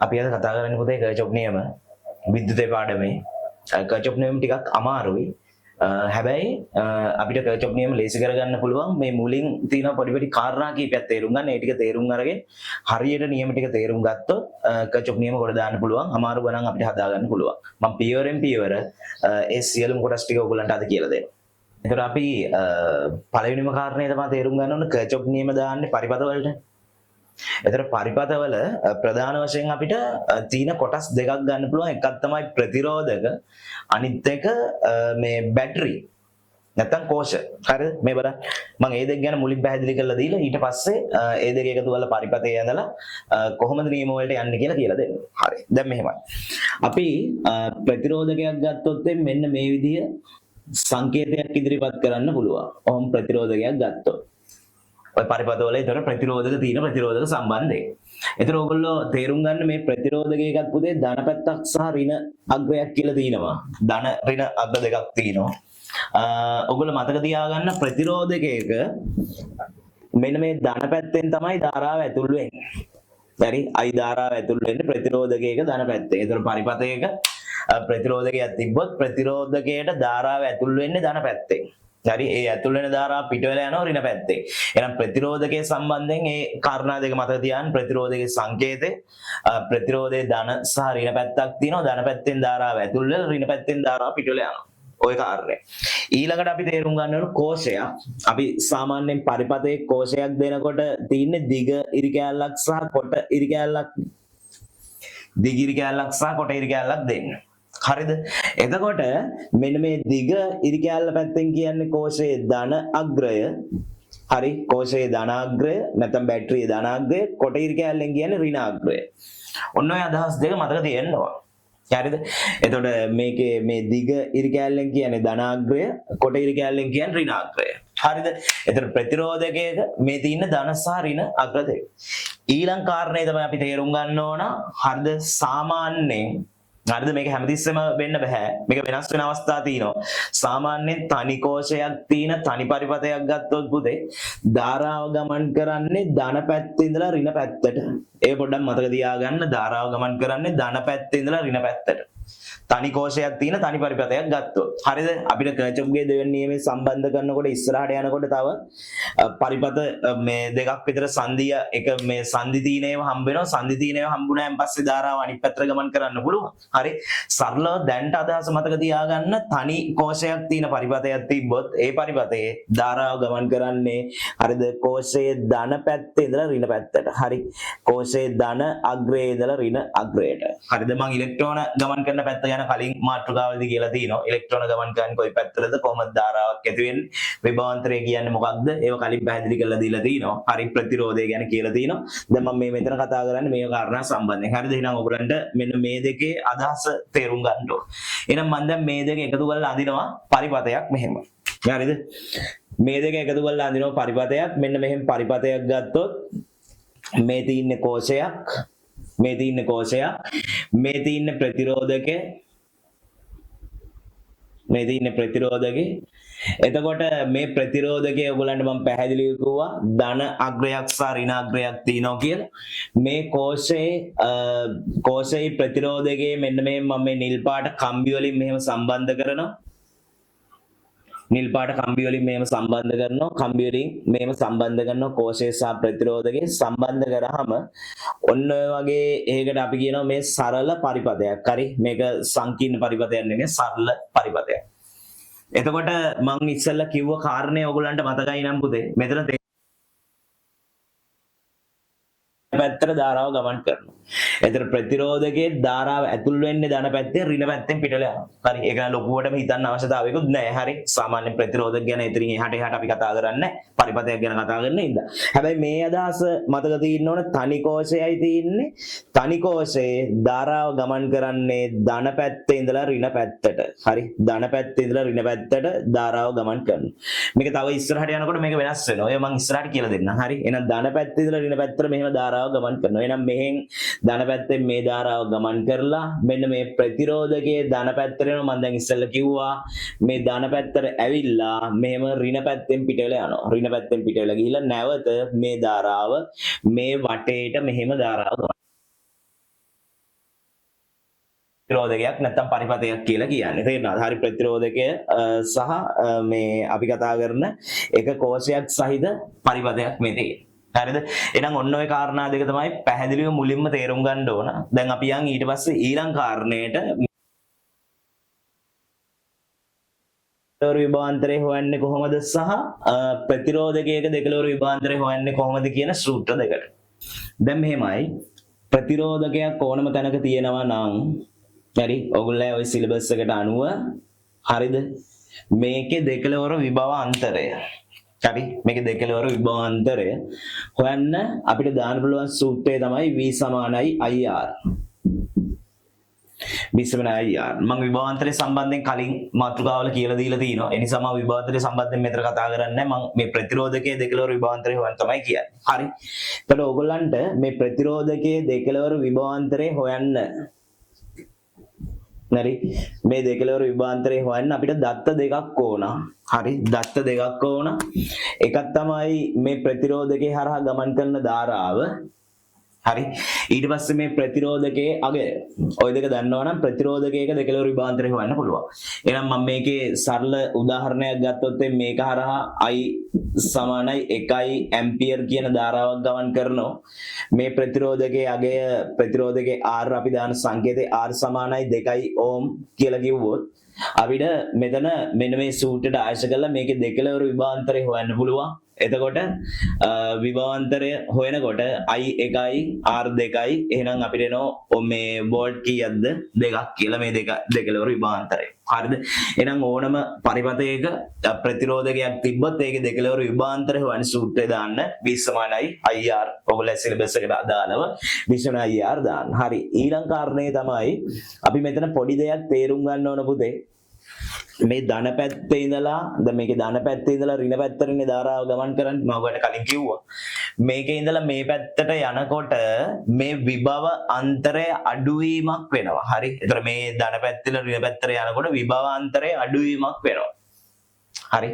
අපි අද කතා කරන්නේ පුතේ කර්චොප් නියම විද්‍යුතේ පාඩමේ කර්චොප් නියම ටිකක් අමාරුයි. හැබැයි අපිට කර්චොප් නියම ලේසි කරගන්න පුළුවන් මේ මුලින් තියෙන පොඩි පොඩි කාරණා කීපයක් තේරුම් ගන්න. ඒ ටික තේරුම් අරගෙන හරියට නියම ටික තේරුම් ගත්තොත් කර්චොප් නියම කොට දාන්න පුළුවන්. අමාරු ගණන් අපිට හදා ගන්න පුළුවන්. මම පියවරෙන් පියවර ඒ සියලුම කොටස් ටික ඔයගලන්ට අද කියලා දෙනවා. එතකොට අපි පළවෙනිම කාරණේ තමයි තේරුම් ගන්න ඕන කර්චොප් නියම දාන්නේ පරිපථ වලට. එතකොට පරිපථවල ප්‍රධාන වශයෙන් අපිට තීන කොටස් දෙකක් ගන්න පුළුවන්. එකක් තමයි ප්‍රතිරෝධක, අනිත් එක මේ බැටරි නැත්තම් කෝෂ. හරිද? මේ බලන්න. මම මේ දෙක ගැන මුලින් පැහැදිලි කරලා දීලා ඊට පස්සේ මේ දෙක එකතු කරලා පරිපථයේ ඇඳලා කොහොමද නියම වලට යන්නේ කියලා දෙන්න. හරි. දැන් මෙහෙමයි. අපි ප්‍රතිරෝධකයක් ගත්තොත් මෙන්න මේ විදිය සංකේතයක් ඉදිරිපත් කරන්න පුළුවන්. ඔහොම ප්‍රතිරෝධකයක් ගත්තොත් ඔය පරිපථවල ඒතර ප්‍රතිරෝධක තියෙන ප්‍රතිරෝධක සම්බන්ධය. ඒතර ඕගොල්ලෝ තේරුම් ගන්න මේ ප්‍රතිරෝධකයකත් පුතේ ධන පැත්තක් සහ ඍණ අග්‍රයක් කියලා තියෙනවා. ධන ඍණ අග්‍ර දෙකක් තියෙනවා. ඕගොල්ලෝ මතක තියාගන්න ප්‍රතිරෝධකයක මෙන්න මේ ධන පැත්තෙන් තමයි ධාරාව ඇතුල් වෙන්නේ. හරි? අයි ධාරාව ඇතුල් වෙන්නේ ප්‍රතිරෝධකයක ධන පැත්තේ. ඒතර පරිපථයක ප්‍රතිරෝධකයක් තිබ්බොත් ප්‍රතිරෝධකයට ධාරාව ඇතුල් වෙන්නේ ධන පැත්තේ. හරි ඒ ඇතුල් වෙන ධාරාව පිට වෙලා යනවා ඍණ පැත්තේ. එහෙනම් ප්‍රතිරෝධකයේ සම්බන්ධයෙන් මේ කාරණා දෙක මතක තියාගන්න. ප්‍රතිරෝධකයේ සංකේතේ ප්‍රතිරෝධයේ ධන සහ ඍණ පැත්තක් තියෙනවා. ධන පැත්තෙන් ධාරාව ඇතුල් වෙලා ඍණ පැත්තෙන් ධාරාව පිට වෙලා යනවා. ඔය කාරණේ. ඊළඟට අපි තේරුම් ගන්න ඕන කෝෂයක්. අපි සාමාන්‍යයෙන් පරිපථයේ කෝෂයක් දෙනකොට තියෙන්නේ දිග ඉරි කැලලක් සහ කොට ඉරි කැලලක්. දිග ඉරි කැලලක් සහ කොට ඉරි කැලලක් දෙන්න. හරිද? එතකොට මෙන්න මේ දිග ඉරි කැලල පැත්තෙන් කියන්නේ කෝෂයේ ධන අග්‍රය. හරි? කෝෂයේ ධන අග්‍රය නැත්නම් බැටරියේ ධන අග්‍රය, කොට ඉරි කැලලෙන් කියන්නේ ඍණ අග්‍රය. ඔන්න ඔය අදහස් දෙක මතක තියෙනවා. හරිද? එතකොට මේකේ මේ දිග ඉරි කැලලෙන් කියන්නේ ධන අග්‍රය, කොට ඉරි කැලලෙන් කියන්නේ ඍණ අග්‍රය. හරිද? එතකොට ප්‍රතිරෝධකයක මේ තියෙන ධන සහ ඍණ අග්‍ර දෙක. ඊළඟ කාරණේ තමයි අපි තේරුම් ගන්න ඕන. හරිද? සාමාන්‍යයෙන් හරිද මේක හැමතිස්සෙම වෙන්න බෑ. මේක වෙනස් වෙන අවස්ථා තියෙනවා. සාමාන්‍යයෙන් තනි කෝෂයක් තියෙන තනි පරිපථයක් ගත්තොත් පුතේ ධාරාව ගමන් කරන්නේ ධන පැත්තේ ඉඳලා ඍණ පැත්තට. ඒක පොඩ්ඩක් මතක තියාගන්න. ධාරාව ගමන් කරන්නේ ධන පැත්තේ ඉඳලා ඍණ පැත්තට. තනි කෝෂයක් තියෙන තනි පරිපථයක් ගත්තොත්. හරිද? අපිට කර්චොප්ගේ දෙවෙනි නියමයේ සම්බන්ධ කරනකොට ඉස්සරහට යනකොට තව පරිපථ මේ දෙකක් විතර සංදිය එක මේ සංදි තීනේව හම්බ වෙනවා. සංදි තීනේව හම්බුනාන් පස්සේ ධාරාව අනිත් පැත්තට ගමන් කරන්න පුළුවන්. හරි? සරලව දැන්ට අදහස මතක තියාගන්න. තනි කෝෂයක් තියෙන පරිපථයක් තිබ්බොත් ඒ පරිපථයේ ධාරාව ගමන් කරන්නේ හරිද? කෝෂයේ ධන පැත්තේ ඉඳලා ඍණ පැත්තට. හරි? කෝෂයේ ධන අග්‍රයේ ඉඳලා ර්ණ අග්‍රයට. හරිද? මම ඉලෙක්ට්‍රෝන ගමන් කරන පැත්ත ගැන කලින් මාතෘකාවලදී කියලා තියෙනවා. ඉලෙක්ට්‍රෝන ගමන් කරන්නේ කොයි පැත්තටද? කොහොමද ධාරාවක් ඇති වෙන්නේ? විභවාන්තරය කියන්නේ මොකක්ද? ඒක කලින් පැහැදිලි කරලා දීලා තියෙනවා. හරි? ප්‍රතිරෝධය ගැන කියලා තියෙනවා. දැන් මම මේ මෙතන කතා කරන්නේ මේ කාරණා සම්බන්ධයෙන්. හරිද? එහෙනම් ඔයගලන්ට මෙන්න මේ දෙකේ අදහස තේරුම් ගන්න ඕන. එහෙනම් මම දැන් මේ දෙක එකතු කරලා අඳිනවා පරිපථයක් මෙහෙම. හරිද? මේ දෙක එකතු කරලා අඳිනවා පරිපථයක්. මෙන්න මෙහෙම පරිපථයක් ගත්තොත් මේ තියෙන්නේ කෝෂයක්, මේ තියෙන්නේ කෝෂයක්, මේ තියෙන්නේ ප්‍රතිරෝධකේ, මේ තියෙන්නේ ප්‍රතිරෝධකේ. එතකොට මේ ප්‍රතිරෝධකයේ ඔයගලන්ට මම පැහැදිලිව කිව්වා ධන අග්‍රයක් සහ ඍණ අග්‍රයක් තියෙනවා කියලා. මේ කෝෂයේ ප්‍රතිරෝධකයේ මෙන්න මම මේ නිල් පාට කම්බි වලින් මෙහෙම සම්බන්ධ කරනවා. නිල් පාට කම්බි වලින් මෙහෙම සම්බන්ධ කරනවා. කම්බි වලින් මෙහෙම සම්බන්ධ කරනවා කෝෂය සහ ප්‍රතිරෝධකේ සම්බන්ධ කරාම ඔන්න ඔය වගේ ඒකට අපි කියනවා මේ සරල පරිපථයක්. හරි? මේක සංකීර්ණ පරිපථයක් නෙමෙයි සරල පරිපථයක්. එතකොට මම ඉස්සෙල්ලා කිව්ව කාරණේ ඔයගලන්ට මතකයි නම් පුතේ මෙතන පැත්තට ධාරාව ගමන් කරනවා. එතන ප්‍රතිරෝධකයේ ධාරාව ඇතුල් වෙන්නේ ධන පැත්තේ ඍණ පැත්තෙන් පිටල යනවා. හරි? ඒක ලොකුවටම හිතන්න අවශ්‍යතාවයකුත් නැහැ. හරි? සාමාන්‍ය ප්‍රතිරෝධක ගැන ඉතින් එහාට අපි කතා කරන්නේ පරිපථයක් ගැන කතා කරන ඉඳලා. හැබැයි මේ අදහස මතක තියෙන්න ඕන තනි කෝෂයයි තියෙන්නේ. තනි කෝෂයේ ධාරාව ගමන් කරන්නේ ධන පැත්තේ ඉඳලා ඍණ පැත්තට. හරි? ධන පැත්තේ ඉඳලා ර්ණ පැත්තට ධාරාව ගමන් කරනවා. මේක තව ඉස්සරහට යනකොට මේක වෙනස් වෙනවා. ඔය මම ඉස්සරහට කියලා දෙන්නම්. හරි? එහෙනම් ධන පැත්තේ ඉඳලා ඍණ පැත්තට මෙහෙම ධාරාව ගමන් කරනවා. එහෙනම් මෙහෙන් ධන පැත්තෙන් මේ ධාරාව ගමන් කරලා මෙන්න මේ ප්‍රතිරෝධකයේ ධන පැත්තට යනවා. මම දැන් ඉස්සෙල්ලා කිව්වා මේ ධන පැත්තට ඇවිල්ලා මෙහෙම ඍණ පැත්තෙන් පිටවෙලා යනවා. ඍණ පැත්තෙන් පිටවෙලා ගිහිල්ලා නැවත මේ ධාරාව මේ වටේට මෙහෙම ධාරාව ප්‍රතිරෝධකයක් නැත්නම් පරිපතයක් කියලා කියන්නේ. තේරෙනවද? හරි ප්‍රතිරෝධකය සහ මේ අපි කතා කරන එක කෝෂයක් සහිත පරිපතයක් මේ තියෙන්නේ. හරිද? එහෙනම් ඔන්න ඔය කාරණා දෙක තමයි පැහැදිලිව මුලින්ම තේරුම් ගන්න ඕන. දැන් අපි යන් ඊට පස්සේ ඊළඟ කාරණයට විභවාන්තරය හොයන්නේ කොහොමද සහ ප්‍රතිරෝධකයක දෙකලවර විභවාන්තරය හොයන්නේ කොහොමද කියන සූත්‍ර දෙකට. දැන් මෙහෙමයි ප්‍රතිරෝධකයක් ඕනම තැනක තියෙනවා නම් හරි ඔයගොල්ලෝ ওই සිලබස් එකට අනුව හරිද මේකේ දෙකලවර විභවාන්තරය හරි මේකේ දෙකලවර විභවාන්තරය හොයන්න අපිට දාන්න පුළුවන් සූත්‍රය තමයි V = IR විසමනයි මම විභවාන්තරය සම්බන්ධයෙන් කලින් මාතෘකාවල කියලා දීලා තිනවා. ඒ නිසා මම විභවාන්තරය සම්බන්ධයෙන් මෙතන කතා කරන්නේ මම මේ ප්‍රතිරෝධකයේ දෙකලවර විභවාන්තරය හොයන්න තමයි කියන්නේ. හරි. එතකොට ඕගොල්ලන්ට මේ ප්‍රතිරෝධකයේ දෙකලවර විභවාන්තරය හොයන්න හරි මේ දෙකලවර විභවාන්තරය හොයන්න අපිට දත්ත දෙකක් ඕන. හරි දත්ත දෙකක් ඕන. එකක් තමයි මේ ප්‍රතිරෝධකයේ හරහා ගමන් කරන ධාරාව හරි ඊට පස්සේ මේ ප්‍රතිරෝධකයේ අගය ඔය දෙක දන්නවනම් ප්‍රතිරෝධකයක දෙකලවර විභවාන්තරය හොයන්න පුළුවන්. එහෙනම් මම මේකේ සරල උදාහරණයක් ගත්තොත් මේක හරහා I = 1 ඇම්පියර් කියන ධාරාවක් ගමන් කරනවා. මේ ප්‍රතිරෝධකයේ අගය ප්‍රතිරෝධකයේ R අපි දාන සංකේතය R = 2 ඕම් කියලා කිව්වොත් අපිට මෙතන මෙන්න මේ සූත්‍රයට ආයශ කරලා මේකේ දෙකලවර විභවාන්තරය හොයන්න පුළුවන්. එතකොට විභවාන්තරය හොයනකොට I1 R2 එහෙනම් අපිට එනවා මේ වෝල්ට් කීයක්ද දෙකක් කියලා මේ දෙකලවර විභවාන්තරය. හරිද? එහෙනම් ඕනම පරිපතයක ප්‍රතිරෝධකයක් තිබ්බොත් ඒකේ දෙකලවර විභවාන්තරය හොයන සූත්‍රය දාන්න V = IR ඔයගොල්ලෝ සිලබස් එකට අදාළව V = IR දාන්න. හරි. ඊළඟ කාරණේ තමයි අපි මෙතන පොඩි දෙයක් තේරුම් ගන්න ඕන පුතේ. මේ ධන පැත්තේ ඉඳලා දැන් මේකේ ධන පැත්තේ ඉඳලා ඍණ පැත්තටනේ ධාරාව ගමන් කරන්නේ මම ඔයාලට කලින් කිව්වා මේකේ ඉඳලා මේ පැත්තට යනකොට මේ විභව අන්තරය අඩුවීමක් වෙනවා හරි ඒතර මේ ධන පැත්තේ ඍණ පැත්තට යනකොට විභව අන්තරය අඩුවීමක් වෙනවා හරි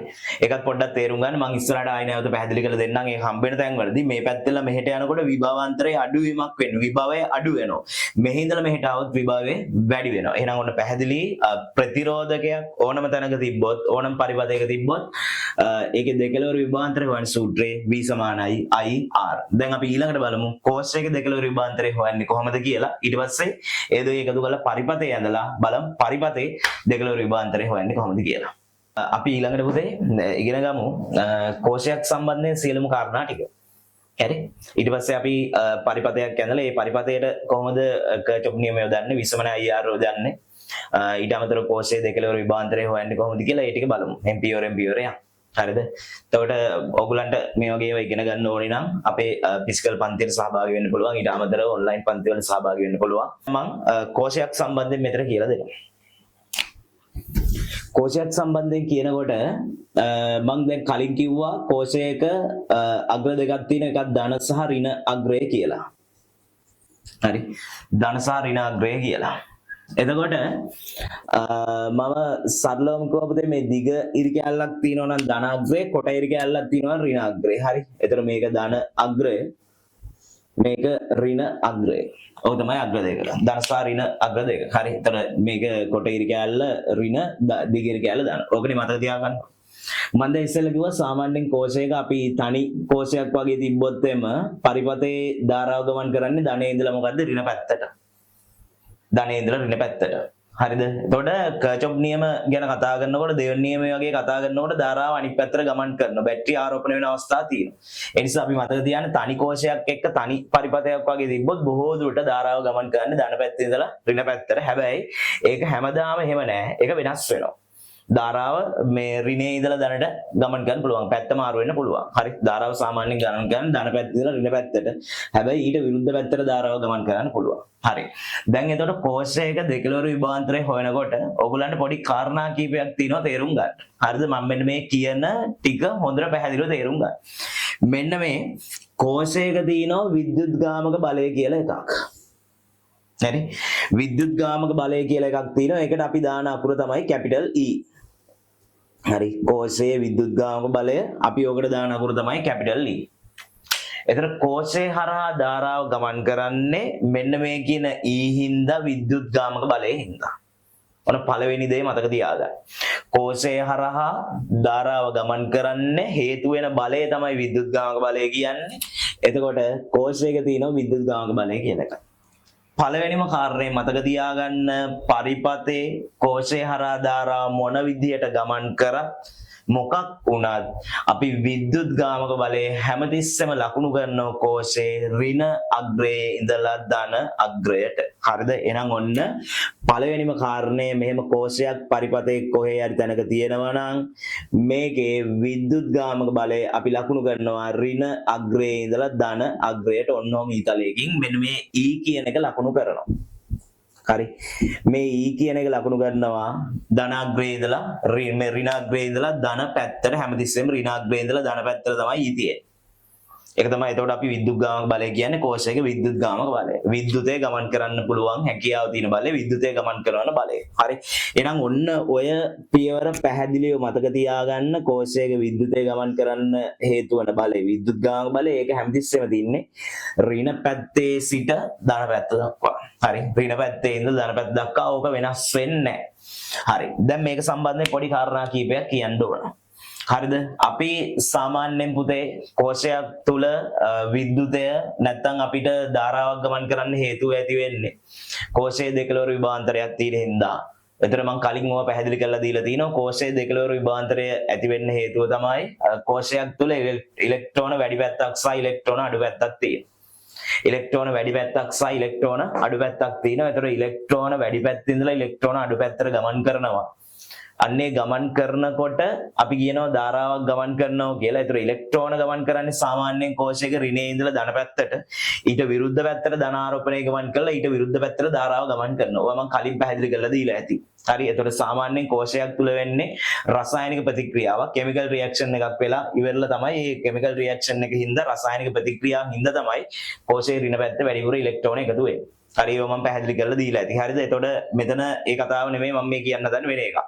ඒකත් පොඩ්ඩක් තේරුම් ගන්න මම ඉස්සරහට ආයෙ නැවත පැහැදිලි කරලා දෙන්නම් ඒ හම්බෙන තැන් වලදී මේ පැත්තෙලා මෙහෙට යනකොට විභවාන්තරය අඩුවීමක් වෙනවා විභවය අඩු වෙනවා මෙහි ඉඳලා මෙහෙට આવොත් විභවය වැඩි වෙනවා එහෙනම් ඔන්න පැහැදිලි ප්‍රතිරෝධකයක් ඕනම තැනක තිබ්බොත් ඕනම පරිපතයක තිබ්බොත් ඒකේ දෙකලවර විභවාන්තරය හොයන සූත්‍රය V = IR දැන් අපි ඊළඟට බලමු කෝෂයක දෙකලවර විභවාන්තරය හොයන්නේ කොහොමද කියලා ඊට පස්සේ ඒ දෙක එකතු කරලා පරිපතේ ඇඳලා බලමු පරිපතේ දෙකලවර විභවාන්තරය හොයන්නේ කොහොමද කියලා අපි ඊළඟට පුතේ ඉගෙන ගමු කෝෂයක් සම්බන්ධයෙන් සියලුම කාරණා ටික. හරි. ඊට පස්සේ අපි පරිපතයක් ඇඳලා ඒ පරිපතයට කොහොමද කර්චොප් නියමය යොදන්නේ විසමන IR යොදන්නේ. ඊට අමතරව කෝෂයේ දෙකලවර විභවාන්තරය හොයන්නේ කොහොමද කියලා ඒ ටික බලමු. MPR යම්. හරිද? එතකොට ඔයගලන්ට මේ වගේ ඒවා ඉගෙන ගන්න ඕනේ නම් අපේ ෆිසිකල් පන්තියට සහභාගී වෙන්න පුළුවන්. ඊට අමතරව ඔන්ලයින් පන්ති වල සහභාගී වෙන්න පුළුවන්. මම කෝෂයක් සම්බන්ධයෙන් මෙතන කියලා දෙනවා. කෝෂයක් සම්බන්ධයෙන් කියනකොට මම දැන් කලින් කිව්වා කෝෂයක අග්‍ර දෙකක් තියෙන එකක් ධන සහ ඍණ අග්‍රය කියලා. හරි. ධන සහ ඍණ අග්‍රය කියලා. එතකොට මම සරලවම කිව්වොත් මේ දිග ඉරි කැලලක් තියෙනවා නම් ධන අග්‍රය, කොට ඉරි කැලලක් තියෙනවා නම් ඍණ අග්‍රය. හරි. එතකොට මේක ධන අග්‍රය මේක ඍණ අග්‍රය. ඔව් තමයි අග්‍ර දෙක. ධන සහ ඍණ අග්‍ර දෙක. හරි. එතන මේක කොට ඉරි කැලල ඍණ දිග ඉරි කැලල දාන. ඕකනේ මතක තියාගන්න. මම දැන් ඉස්සෙල්ලා කිව්වා සාමාන්‍යයෙන් කෝෂයක අපි තනි කෝෂයක් වගේ තිබ්බොත් එම පරිපතේ ධාරාව ගමන් කරන්නේ ධනයේ ඉඳලා මොකද්ද ඍණ පැත්තට. ධනයේ ඉඳලා ඍණ පැත්තට. හරිද? එතකොට කර්චොප් නියම ගැන කතා කරනකොට දෙවෙනි නියමය වගේ කතා කරනකොට ධාරාව අනිත් පැත්තට ගමන් කරනවා. බැටරි ආරෝපණය වෙන අවස්ථා තියෙනවා. ඒ නිසා අපි මතක තියාගන්න තනි කෝෂයක් එක්ක තනි පරිපතයක් වගේ තිබ්බොත් බොහෝ දුරට ධාරාව ගමන් කරන්නේ ධන පැත්තේ ඉඳලා ඍණ පැත්තට. හැබැයි ඒක හැමදාම එහෙම නෑ. ඒක වෙනස් වෙනවා. ධාරාව මේ ඍණේ ඉඳලා ධනට ගමන් කරන්න පුළුවන්. පැත්ත මාරු වෙන්න පුළුවන්. හරි. ධාරාව සාමාන්‍යයෙන් ගණන් ගන්න ධන පැත්තේ ඉඳලා ඍණ පැත්තට. හැබැයි ඊට විරුද්ධ පැත්තට ධාරාව ගමන් කරන්න පුළුවන්. හරි. දැන් එතකොට කෝෂයක දෙකලවර විභවාන්තරය හොයනකොට ඕගොල්ලන්ට පොඩි කාරණා කීපයක් තියෙනවා තේරුම් ගන්න. හරිද? මම මෙන්න මේ කියන ටික හොඳට පැහැදිලිව තේරුම් ගන්න. මෙන්න මේ කෝෂයක තියෙනවා විද්‍යුත්ගාමක බලය කියලා එකක්. හරි. විද්‍යුත්ගාමක බලය කියලා එකක් තියෙනවා. ඒකට අපි දාන අකුර තමයි කැපිටල් E. හරි. කෝෂයේ විද්‍යුත්ගාමක බලය අපි ඔකට දාන අකුර තමයි කැපිටල් E. එතන කෝෂේ හරහා ධාරාව ගමන් කරන්නේ මෙන්න මේ කියන E හින්දා විද්‍යුත් ගාමක බලයෙන් හින්දා. ඔන්න පළවෙනි දේ මතක තියාගන්න. කෝෂේ හරහා ධාරාව ගමන් කරන්නේ හේතු වෙන බලය තමයි විද්‍යුත් ගාමක බලය කියන්නේ. එතකොට කෝෂයක තියෙන විද්‍යුත් ගාමක බලය කියන එක. පළවෙනිම කාරණේ මතක තියාගන්න පරිපතේ කෝෂේ හරහා ධාරාව මොන විදියට ගමන් කරත් මොකක් වුණත් අපි විද්‍යුත් ගාමක බලයේ හැමතිස්සෙම ලකුණු කරනවා කෝෂේ ඍණ අග්‍රයේ ඉඳලා ධන අග්‍රයට. හරිද? එහෙනම් ඔන්න පළවෙනිම කාරණේ මෙහෙම කෝෂයක් පරිපතේ කොහේ හරි තැනක තියෙනවා නම් මේකේ විද්‍යුත් ගාමක බලය අපි ලකුණු කරනවා ඍණ අග්‍රයේ ඉඳලා ධන අග්‍රයට. ඔන්නෝම ඊතලයකින් මෙන්න මේ E කියන එක ලකුණු කරනවා. හරි මේ E කියන එක ලකුණු කරනවා ධනාග්‍රේ ඉඳලා ඍණාග්‍රේ ඉඳලා ධන පැත්තට හැමතිස්සෙම ඍණාග්‍රේ ඉඳලා ධන පැත්තට තමයි E තියෙන්නේ. ඒක තමයි එතකොට අපි විද්‍යුත් ගාමක බලය කියන්නේ කෝෂයක විද්‍යුත් ගාමක බලය. විද්‍යුතේ ගමන් කරන්න පුළුවන් හැකියාව තියෙන බලය විද්‍යුතේ ගමන් කරන බලය. හරි. එහෙනම් ඔන්න ඔය පියවර පැහැදිලිව මතක තියාගන්න කෝෂයක විද්‍යුතේ ගමන් කරන්න හේතු වෙන බලය විද්‍යුත් ගාමක බලය. ඒක හැමතිස්සෙම තින්නේ ඍණ පැත්තේ සිට ධන පැත්ත දක්වා. හරි. ඍණ පැත්තේ ඉඳලා ධන පැත්ත දක්වා ඕක වෙනස් වෙන්නේ නැහැ. හරි. දැන් මේක සම්බන්ධයෙන් පොඩි කාරණා කීපයක් කියන්න ඕන. හරිද? අපි සාමාන්‍යයෙන් පුතේ කෝෂයක් තුල විද්‍යුතය නැත්තම් අපිට ධාරාවක් ගමන් කරන්න හේතුව ඇති වෙන්නේ කෝෂයේ දෙකලවර විභවාන්තරයක් තියෙන හින්දා. එතන මම කලින් ඕවා පැහැදිලි කරලා දීලා තිනවා කෝෂයේ දෙකලවර විභවාන්තරය ඇති වෙන්න හේතුව තමයි කෝෂයක් තුල ඉලෙක්ට්‍රෝන වැඩි පැත්තක් සහ ඉලෙක්ට්‍රෝන අඩු පැත්තක් තියෙනවා. ඉලෙක්ට්‍රෝන වැඩි පැත්තක් සහ ඉලෙක්ට්‍රෝන අඩු පැත්තක් තියෙනවා. ඒතර ඉලෙක්ට්‍රෝන වැඩි පැත්තේ ඉඳලා ඉලෙක්ට්‍රෝන අඩු පැත්තට ගමන් කරනවා. අන්නේ ගමන් කරනකොට අපි කියනවා ධාරාවක් ගමන් කරනවා කියලා. ඒතර ඉලෙක්ට්‍රෝන ගමන් කරන්නේ සාමාන්‍යයෙන් කෝෂයක ඍණයේ ඉඳලා ධන පැත්තට. ඊට විරුද්ධ පැත්තට ධන ආරෝපණය ගමන් කරලා ඊට විරුද්ධ පැත්තට ධාරාව ගමන් කරනවා. ඔය මම කලින් පැහැදිලි කරලා දීලා ඇති. හරි. ඒතර සාමාන්‍යයෙන් කෝෂයක් තුල වෙන්නේ රසායනික ප්‍රතික්‍රියාවක් කෙමිකල් රියැක්ෂන් එකක් වෙලා ඉවරලා තමයි මේ කෙමිකල් රියැක්ෂන් එක හින්දා රසායනික ප්‍රතික්‍රියාව හින්දා තමයි කෝෂයේ ඍණ පැත්තේ වැඩිපුර ඉලෙක්ට්‍රෝන එකතු වෙන්නේ. හරි ඒක මම පැහැදිලි කරලා දීලා ඇති. හරිද? එතකොට මෙතන ඒ කතාව නෙමෙයි මම මේ කියන්න හදන්නේ වෙන එකක්.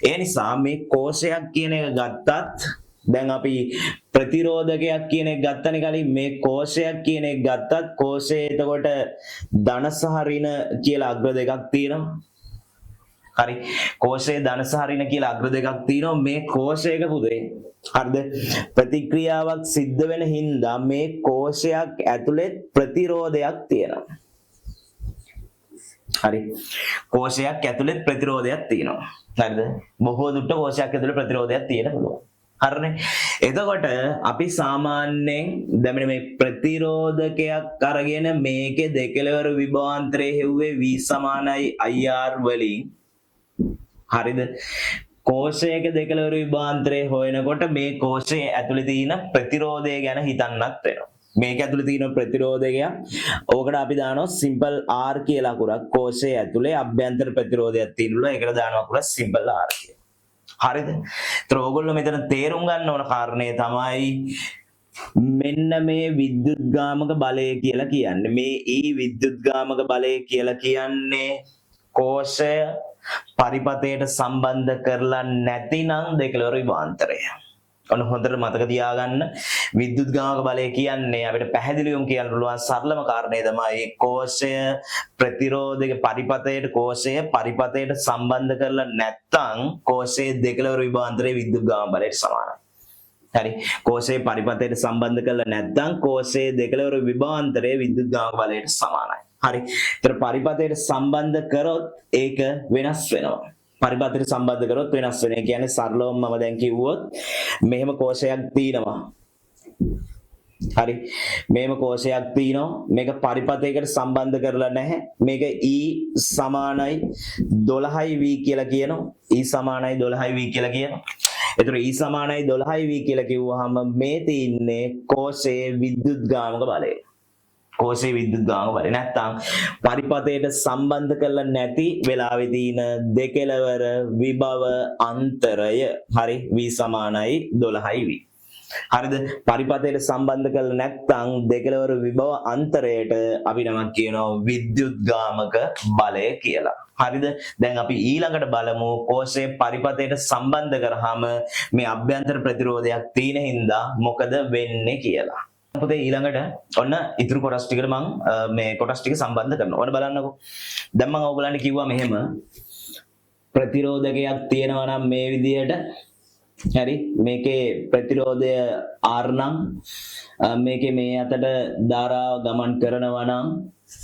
ඒ නිසා මේ කෝෂයක් කියන එක ගත්තත් දැන් අපි ප්‍රතිරෝධකයක් කියන එක ගත්තනේ කලින් මේ කෝෂයක් කියන එක ගත්තත් කෝෂයේ එතකොට ධන සහ ඍණ කියලා අග්‍ර දෙකක් තියෙනවා. හරි කෝෂයේ ධන සහ ඍණ කියලා අග්‍ර දෙකක් තියෙනවා මේ කෝෂයක පුතේ. හරිද? ප්‍රතික්‍රියාවක් සිද්ධ වෙන හින්දා මේ කෝෂයක් ඇතුලේ ප්‍රතිරෝධයක් තියෙනවා. හරි කෝෂයක් ඇතුලේ ප්‍රතිරෝධයක් තියෙනවා. හරිද? බොහෝ දුරට කෝෂයක් ඇතුලේ ප්‍රතිරෝධයක් තියෙන පුළුවන්. හරිනේ? එතකොට අපි සාමාන්‍යයෙන් දැන් මේ ප්‍රතිරෝධකයක් අරගෙන මේකේ දෙකලවර විභවාන්තරය හෙව්වේ V සමානයි IR වලින්. හරිද? කෝෂයක දෙකලවර විභවාන්තරය හොයනකොට මේ කෝෂයේ ඇතුලේ තියෙන ප්‍රතිරෝධය ගැන හිතන්නත් වෙනවා. මේක ඇතුලේ තියෙන ප්‍රතිරෝධකයක් ඕකට අපි දානවා සිම්පල් R කියලා අකුරක්. කෝෂයේ ඇතුලේ අභ්‍යන්තර ප්‍රතිරෝධයක් තියෙනවා. ඒකට දානවා අකුර සිම්පල් R කියලා. හරිද? ඒතර ඕගොල්ලෝ මෙතන තේරුම් ගන්න ඕන කාරණේ තමයි මෙන්න මේ විද්‍යුත් ගාමක බලය කියලා කියන්නේ. මේ E විද්‍යුත් ගාමක බලය කියලා කියන්නේ කෝෂය පරිපතයට සම්බන්ධ කරලා නැතිනම් දෙකලවර විභවාන්තරය. ඔන්න හොඳට මතක තියාගන්න විද්‍යුත් ගාමක බලය කියන්නේ අපිට පැහැදිලිවම කියන්න පුළුවන් සරලම කාරණේ තමයි කෝෂය ප්‍රතිරෝධක කෝෂය පරිපතයට සම්බන්ධ කරලා නැත්නම් කෝෂයේ දෙකලවර විභවාන්තරයේ විද්‍යුත් ගාමක බලයට සමානයි. හරි කෝෂයේ පරිපතයට සම්බන්ධ කරලා නැත්නම් කෝෂයේ දෙකලවර විභවාන්තරයේ විද්‍යුත් ගාමක බලයට සමානයි. හරි. ඒතර පරිපතයට සම්බන්ධ කරොත් ඒක වෙනස් වෙනවා. පරිපතයට සම්බන්ධ කරොත් වෙනස් වෙන. ඒ කියන්නේ සරලවම මම දැන් කිව්වොත් මෙහෙම කෝෂයක් තියෙනවා. හරි. මෙහෙම කෝෂයක් තියෙනවා. මේක පරිපතයකට සම්බන්ධ කරලා නැහැ. මේක E සමානයි 12V කියලා කියනවා. E සමානයි 12V කියලා කියනවා. ඒතර E සමානයි 12V කියලා කිව්වහම මේ තියෙන්නේ කෝෂයේ විද්‍යුත් ගාමක බලය. කෝෂයේ විද්‍යුත් ගාමක බලය නැත්තම් පරිපතයට සම්බන්ධ කරලා නැති වෙලාවේ තියෙන දෙකලවර විභව අන්තරය. හරි V සමානයි 12V. හරිද? පරිපතයට සම්බන්ධ කරලා නැත්නම් දෙකලවර විභව අන්තරයට අපි නමක් කියනවා විද්‍යුත් ගාමක බලය කියලා. හරිද? දැන් අපි ඊළඟට බලමු කෝෂයේ පරිපතයට සම්බන්ධ කරාම මේ අභ්‍යන්තර ප්‍රතිරෝධයක් තියෙන හින්දා මොකද වෙන්නේ කියලා. පුතේ ඊළඟට ඔන්න ඉතුරු කොටස් ටිකට මම මේ කොටස් ටික සම්බන්ධ කරනවා. ඔන්න බලන්නකෝ. දැන් මම ඔයගලන්ට කිව්වා මෙහෙම ප්‍රතිරෝධකයක් තියෙනවා නම් මේ විදියට හරි මේකේ ප්‍රතිරෝධය R නම් මේකේ මේ අතට ධාරාව ගමන් කරනවා නම්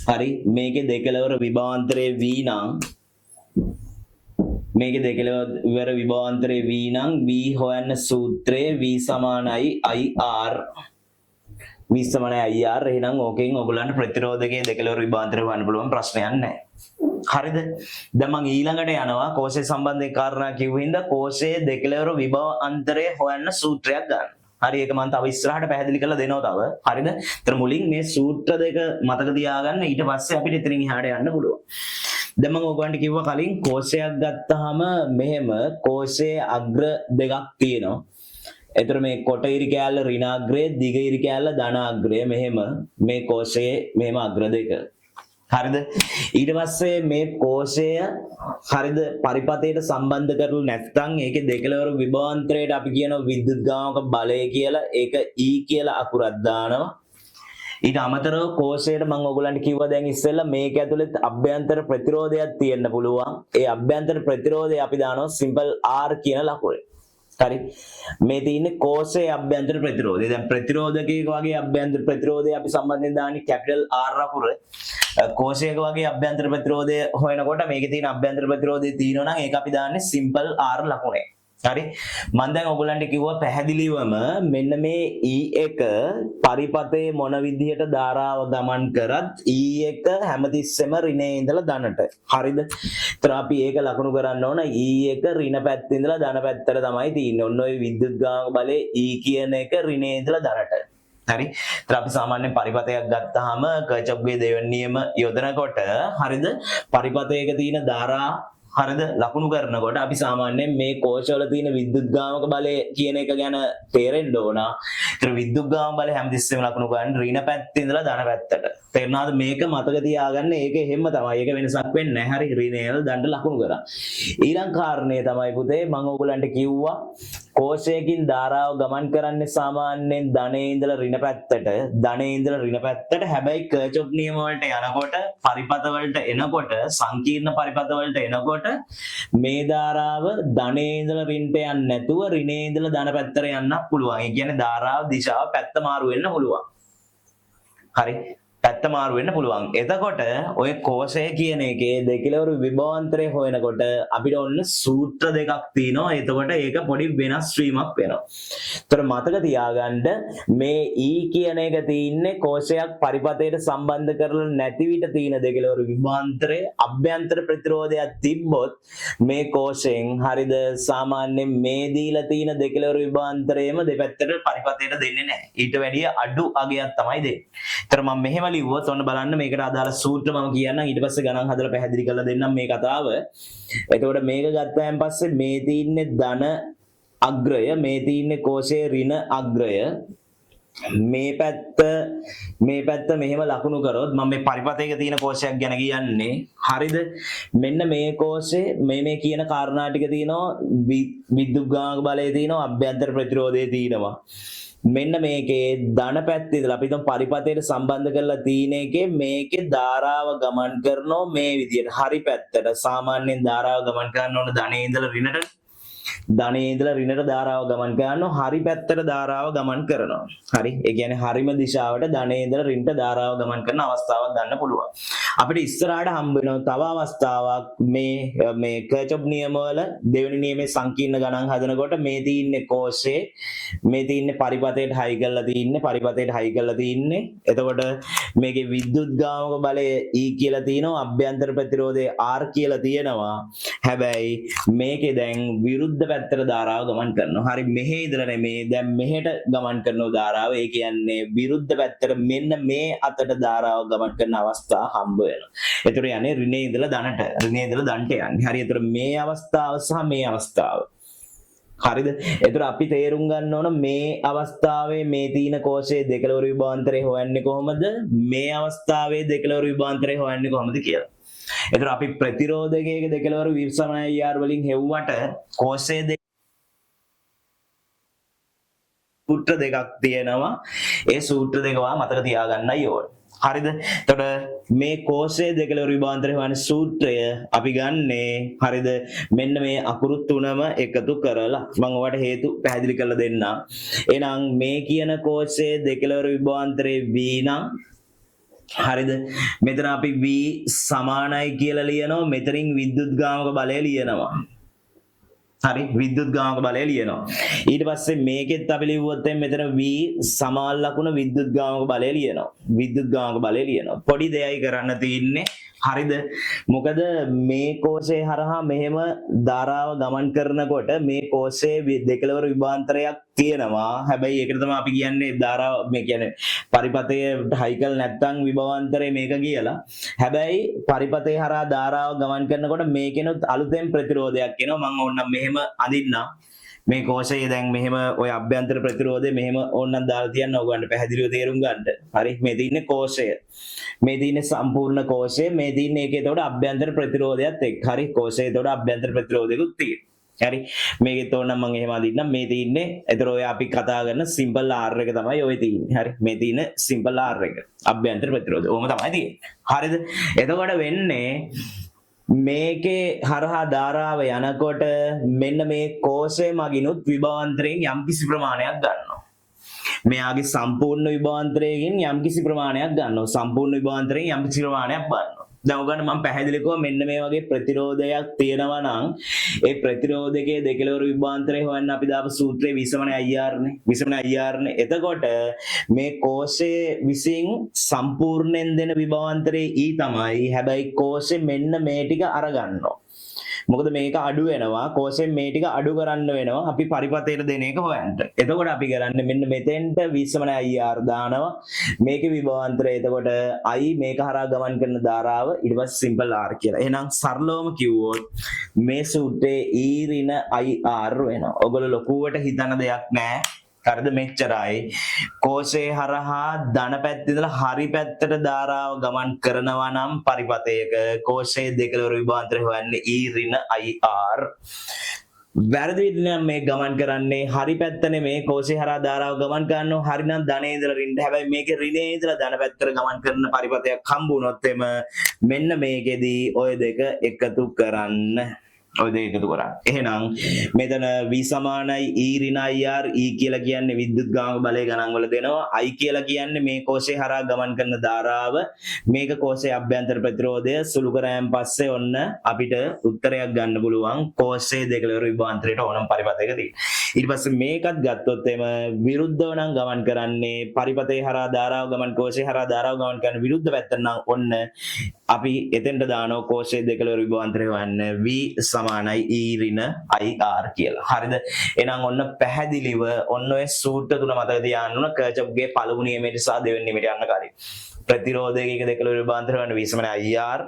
හරි මේකේ දෙකලවර විභවාන්තරයේ V නම් මේකේ දෙකලවර විභවාන්තරයේ V නම් V හොයන්න සූත්‍රයේ V සමානයි IR V සමානයි IR එහෙනම් ඕකෙන් ඔයගලන්ට ප්‍රතිරෝධකයේ දෙකලවර විභවාන්තරය හොයන්න පුළුවන් ප්‍රශ්නයක් නැහැ. හරිද? දැන් මම ඊළඟට යනවා කෝෂයේ සම්බන්ධයෙන් කාරණා කිව්ව හින්දා කෝෂයේ දෙකලවර විභවාන්තරය හොයන්න සූත්‍රයක් ගන්න. හරි ඒක මම තව ඉස්සරහට පැහැදිලි කරලා දෙනවා තව. හරිද? ඒතර මුලින් මේ සූත්‍ර දෙක මතක තියාගන්න ඊට පස්සේ අපිට ඉතින් එහාට යන්න පුළුවන්. දැන් මම ඔයගොල්ලන්ට කිව්වා කලින් කෝෂයක් ගත්තාම මෙහෙම කෝෂයේ අග්‍ර දෙකක් තියෙනවා. ඒතර මේ කොට ඉරි කෑල්ල ඍණාග්‍රය දිග ඉරි කෑල්ල ධනාග්‍රය මෙහෙම මේ කෝෂයේ මෙහෙම අග්‍ර දෙක. හරිද? ඊට පස්සේ මේ කෝෂය හරිද පරිපතයට සම්බන්ධ කරලා නැත්නම් ඒකේ දෙකලවර විභවාන්තරයට අපි කියනවා විද්‍යුත්ගාමක බලය කියලා. ඒක E කියලා අකුරක් දානවා. ඊට අමතරව කෝෂයට මම ඔයගලන්ට කිව්වා දැන් ඉස්සෙල්ලා මේක ඇතුළේ අභ්‍යන්තර ප්‍රතිරෝධයක් තියෙන්න පුළුවන්. ඒ අභ්‍යන්තර ප්‍රතිරෝධය අපි දානවා සිම්පල් R කියන ලකුණේ. හරි මේ තියෙන්නේ කෝෂයේ අභ්‍යන්තර ප්‍රතිරෝධය. දැන් ප්‍රතිරෝධකයක වගේ අභ්‍යන්තර ප්‍රතිරෝධය අපි සම්බන්ධයෙන් දාන්නේ කැපිටල් R අකුර. කෝෂයක වගේ අභ්‍යන්තර ප්‍රතිරෝධය හොයනකොට මේකේ තියෙන අභ්‍යන්තර ප්‍රතිරෝධය තියෙනවා නම් ඒක අපි දාන්නේ සිම්පල් R ලකුණේ. හරි මම දැන් ඔයගලන්ට කිව්වා පැහැදිලිවම මෙන්න මේ E1 පරිපතේ මොන විදිහට ධාරාව ගමන් කරත් E1 හැමතිස්සෙම ඍණේ ඉඳලා ධනට. හරිද? ඒතර අපි ඒක ලකුණු කරන්න ඕන E1 ඍණ පැත්තේ ඉඳලා ධන පැත්තට තමයි තියෙන්නේ. ඔන්න ඔය විද්‍යුත්ගාමක බලයේ E කියන එක ඍණේ ඉඳලා ධනට. හරි? ඒතර අපි සාමාන්‍යයෙන් පරිපතයක් ගත්තාම කර්චොෆ්ගේ දෙවෙනි නියම යොදනකොට හරිද? පරිපතයක තියෙන ධාරා හරිද ලකුණු කරනකොට අපි සාමාන්‍යයෙන් මේ කෝෂවල තියෙන විද්‍යුත්ගාමක බලය කියන එක ගැන තේරෙන්න ඕන. ඒතර විද්‍යුත්ගාමක බලය හැමතිස්සෙම ලකුණු කරන්නේ ඍණ පැත්තේ ඉඳලා ධන පැත්තට. තේරුණාද? මේක මතක තියාගන්න. ඒක එහෙම තමයි. ඒක වෙනසක් වෙන්නේ නැහැ. හරි ඍණේල දණ්ඩ ලකුණු කරා. ඊළඟ කාරණේ තමයි පුතේ මම ඔයගලන්ට කිව්වා කෝෂයකින් ධාරාව ගමන් කරන්නේ සාමාන්‍යයෙන් ධනේ ඉඳලා ඍණ පැත්තට, ධනේ ඉඳලා ඍණ පැත්තට. හැබැයි කර්චොෆ් නියම වලට යනකොට, පරිපත වලට එනකොට, සංකීර්ණ පරිපත වලට එනකොට මේ ධාරාව ධනේ ඉඳලා ඍණට යන්නේ නැතුව ඍණේ ඉඳලා ධන පැත්තට යන්නත් පුළුවන්. ඒ කියන්නේ ධාරාව දිශාව පැත්ත මාරු වෙන්න පුළුවන්. හරි පැත්ත මාරු වෙන්න පුළුවන්. එතකොට ඔය කෝෂය කියන එකේ දෙකලවර විභවාන්තරය හොයනකොට අපිට ඔන්න සූත්‍ර දෙකක් තියෙනවා. එතකොට ඒක පොඩි වෙනස් වීමක් වෙනවා. ඒතර මතක තියාගන්න මේ E කියන එක තියෙන්නේ කෝෂයක් පරිපතයට සම්බන්ධ කරලා නැති විට තියෙන දෙකලවර විභවාන්තරය අභ්‍යන්තර ප්‍රතිරෝධයක් තිබ්බොත් මේ කෝෂයෙන් හරිද සාමාන්‍යයෙන් මේ දීලා තියෙන දෙකලවර විභවාන්තරයම දෙපැත්තට පරිපතයට දෙන්නේ නැහැ. ඊට වැඩිය අඩු අගයක් තමයි දෙන්නේ. ඒතර මම මෙහෙම ලිව්වොත් ඔන්න බලන්න මේකට අදාළ සූත්‍ර මම කියන්නම් ඊට පස්සේ ගණන් හදලා පැහැදිලි කරලා දෙන්නම් මේ කතාව. එතකොට මේක ගත්තාන් පස්සේ මේ තියෙන්නේ ධන අග්‍රය, මේ තියෙන්නේ කෝෂයේ ඍණ අග්‍රය. මේ පැත්ත මෙහෙම ලකුණු කරොත් මම මේ පරිපතයක තියෙන කෝෂයක් ගැන කියන්නේ. හරිද? මෙන්න මේ කෝෂේ මේ කියන කාරණා ටික තියෙනවා. විද්‍යුත්ගාමක බලය තියෙනවා, අභ්‍යන්තර ප්‍රතිරෝධය තියෙනවා. මෙන්න මේකේ ධන පැත්තේ ඉඳලා අපි හිතමු පරිපතයට සම්බන්ධ කරලා තියෙන එකේ මේකේ ධාරාව ගමන් කරනවා මේ විදියට. හරි පැත්තට සාමාන්‍යයෙන් ධාරාව ගමන් කරන්න ඕන ධනේ ඉඳලා ඍණට. ධනේ ඉඳලා ඍණට ධාරාව ගමන් කරනවා. හරි පැත්තට ධාරාව ගමන් කරනවා. හරි. ඒ කියන්නේ හරිම දිශාවට ධනේ ඉඳලා ඍණට ධාරාව ගමන් කරන අවස්ථාවක් ගන්න පුළුවන්. අපිට ඉස්සරහට හම්බ වෙනවා තව අවස්ථාවක් මේ කර්චොෆ් නියම වල දෙවෙනි නියමයේ සංකීර්ණ ගණන් හදනකොට මේ තියෙන්නේ කෝෂේ, මේ තියෙන්නේ පරිපතයට හයි කරලා තියෙන්නේ. එතකොට මේකේ විද්‍යුත්ගාමක බලය E කියලා තියෙනවා, අභ්‍යන්තර ප්‍රතිරෝධය R කියලා තියෙනවා. හැබැයි මේකේ දැන් විරුද්ධ පැත්තට ධාරාව ගමන් කරනවා. හරි මෙහෙ ඉඳලා නෙමේ දැන් මෙහෙට ගමන් කරන ධාරාව. ඒ කියන්නේ විරුද්ධ පැත්තට මෙන්න මේ අතට ධාරාව ගමන් කරන අවස්ථාව හම්බ වෙනවා. ඒතර යන්නේ ඍණේ ඉඳලා ධනට, ඍණේ ඉඳලා ධනට යන්නේ. හරි. ඒතර මේ අවස්ථාව සහ මේ අවස්ථාව. හරිද? ඒතර අපි තේරුම් ගන්න ඕන මේ අවස්ථාවේ මේ තියෙන කෝෂයේ දෙකලවර විභවාන්තරය හොයන්නේ කොහොමද? මේ අවස්ථාවේ දෙකලවර විභවාන්තරය හොයන්නේ කොහොමද කියලා. ඒතර අපි ප්‍රතිරෝධකයේ දෙකලවර V සමානයි IR වලින් හෙව්වට කෝෂයේ සූත්‍ර දෙකක් තියෙනවා. ඒ සූත්‍ර දෙක මතක තියාගන්නයි ඕන. හරිද? එතකොට මේ කෝෂයේ දෙකලවර විභාන්තරය වන සූත්‍රය අපි ගන්නේ හරිද? මෙන්න මේ අකුරු තුනම එකතු කරලා මම ඔයාලට හේතු පැහැදිලි කරලා දෙන්නම්. එහෙනම් මේ කියන කෝෂයේ දෙකලවර විභාන්තරේ v නම් හරිද? මෙතන අපි v සමානයි කියලා ලියනවා. මෙතනින් විද්‍යුත්ගාමක බලය ලියනවා. හරි, විද්‍යුත්ගාමක බලය ලියනවා. ඊට පස්සේ මේකෙත් අපි ලිව්වොත් මෙතන v සමාන ලකුණ විද්‍යුත්ගාමක බලය ලියනවා. විද්‍යුත්ගාමක බලය ලියනවා. පොඩි දෙයයි කරන්න තියෙන්නේ. හරිද? මොකද මේ කෝෂය හරහා මෙහෙම ධාරාව ගමන් කරනකොට මේ කෝෂයේ දෙකලවර විභාන්තරයක් තියෙනවා. හැබැයි ඒකට තමයි අපි කියන්නේ ධාරාව මේ කියන්නේ පරිපතයේ හයිකල් නැත්තම් විභවාන්තරය මේක කියලා. හැබැයි පරිපතේ හරහා ධාරාව ගමන් කරනකොට මේකෙනොත් අලුතෙන් ප්‍රතිරෝධයක් එනවා. මම ඕනනම් මෙහෙම අඳින්නම්. මේ කෝෂයේ දැන් මෙහෙම ඔය අභ්‍යන්තර ප්‍රතිරෝධය මෙහෙම ඕනනම් දාලා තියන්න ඕගොල්ලන්ට පැහැදිලිව තේරුම් ගන්න. හරි, මේ තියෙන්නේ කෝෂය. මේ තියෙන්නේ සම්පූර්ණ කෝෂය. මේ තියෙන්නේ ඒකේ උඩ අභ්‍යන්තර ප්‍රතිරෝධයත් එක්ක. හරි, කෝෂයේ උඩ අභ්‍යන්තර ප්‍රතිරෝධයකුත් තියෙනවා. හරි, මේකෙත් ඕනනම් මම එහෙම අදින්නම්. මේ තියෙන්නේ ඒතර ඔය අපි කතා කරන සිම්පල් R එක තමයි ඔය තියෙන්නේ. හරි, මේ තියෙන සිම්පල් R එක අභ්‍යන්තර ප්‍රතිරෝධය. ඕම තමයි තියෙන්නේ. හරිද? එතකොට වෙන්නේ මේකේ හරහා ධාරාව යනකොට මෙන්න මේ කෝෂය මගිනුත් විභවාන්තරයෙන් යම්කිසි ප්‍රමාණයක් ගන්නවා. මෙයාගේ සම්පූර්ණ විභවාන්තරයෙන් යම්කිසි ප්‍රමාණයක් ගන්නවා. සම්පූර්ණ විභවාන්තරයෙන් යම්කිසි ප්‍රමාණයක් ගන්නවා. දැන් ඔයගොල්ලෝ මම පැහැදිලි කරුවා මෙන්න මේ වගේ ප්‍රතිරෝධයක් තියෙනවා නම් ඒ ප්‍රතිරෝධකයේ දෙකලවර විභවාන්තරය හොයන්න අපි දාපු සූත්‍රයේ විසමනේ IR නේ. විසමනේ IR නේ. එතකොට මේ කෝෂයේ විසින් සම්පූර්ණයෙන් දෙන විභවාන්තරයේ E තමයි. හැබැයි කෝෂේ මෙන්න මේ ටික අරගන්නවා. මොකද මේක අඩු වෙනවා. කෝෂයෙන් මේ ටික අඩු කරන්න වෙනවා. අපි පරිපතයට දෙන එක හොයන්න. එතකොට අපි කරන්නේ මෙන්න මෙතෙන්ට විසමනේ IR දානවා. මේකේ විභවාන්තරය එතකොට I මේක හරහා ගමන් කරන ධාරාව ඊට පස්සේ සිම්පල් R කියලා. එහෙනම් සරලවම කිව්වොත් මේ සූත්‍රයේ E ඍණ IR වෙනවා. ඔයගොල්ලෝ ලොකුවට හිතන දෙයක් නැහැ. හරිද? මෙච්චරයි. කෝෂේ හරහා ධන පැත්ත ඉඳලා හරි පැත්තට ධාරාව ගමන් කරනවා නම් පරිපතයක කෝෂයේ දෙකලවර විභවාන්තරය හොයන්නේ E ඍණ IR. වැරදි විදිහට මේ ගමන් කරන්නේ හරි පැත්තනේ මේ කෝෂේ හරහා ධාරාව ගමන් කරනවා. හරි නම් ධනේ ඉඳලා ඍණ. හැබැයි මේකේ ඍණේ ඉඳලා ධන පැත්තට ගමන් කරන පරිපතයක් හම්බ වුණොත් එම මෙන්න මේකෙදී ඔය දෙක එකතු කරන්න. ඔය දෙක එකතු කරා. එහෙනම් මෙතන v සමානයි e ඍණ ir e කියලා කියන්නේ විද්‍යුත්ගාමක බලය ගණන් වල දෙනවා. I කියලා කියන්නේ මේ කෝෂේ හරහා ගමන් කරන ධාරාව. මේක කෝෂයේ අභ්‍යන්තර ප්‍රතිරෝධය සුළු කරායන් පස්සේ ඔන්න අපිට උත්තරයක් ගන්න පුළුවන් කෝෂයේ දෙකලවර විභවාන්තරයට ඕනම් පරිපතයකදී. ඊට පස්සේ මේකත් ගත්තොත් එම විරුද්ධව නම් ගමන් කරන්නේ පරිපතේ හරහා ධාරාව ගමන් කෝෂේ හරහා ධාරාව ගමන් කරන විරුද්ධ පැත්තට නම් ඔන්න අපි එතෙන්ට දානවා කෝෂයේ දෙකලවර විභවාන්තරය හොයන්න v සමානයි e ඍණ ir කියලා. හරිද? එහෙනම් ඔන්න පැහැදිලිව ඔන්න ඔය සූත්‍ර තුන මතක තියාගන්න ඕන. කර්චොප්ගේ පළමු නියමයට සහ දෙවෙනි නියමයට යන්න කලින්. ප්‍රතිරෝධයක දෙකලවර විභවාන්තරය හොයන්න v සමානයි ir.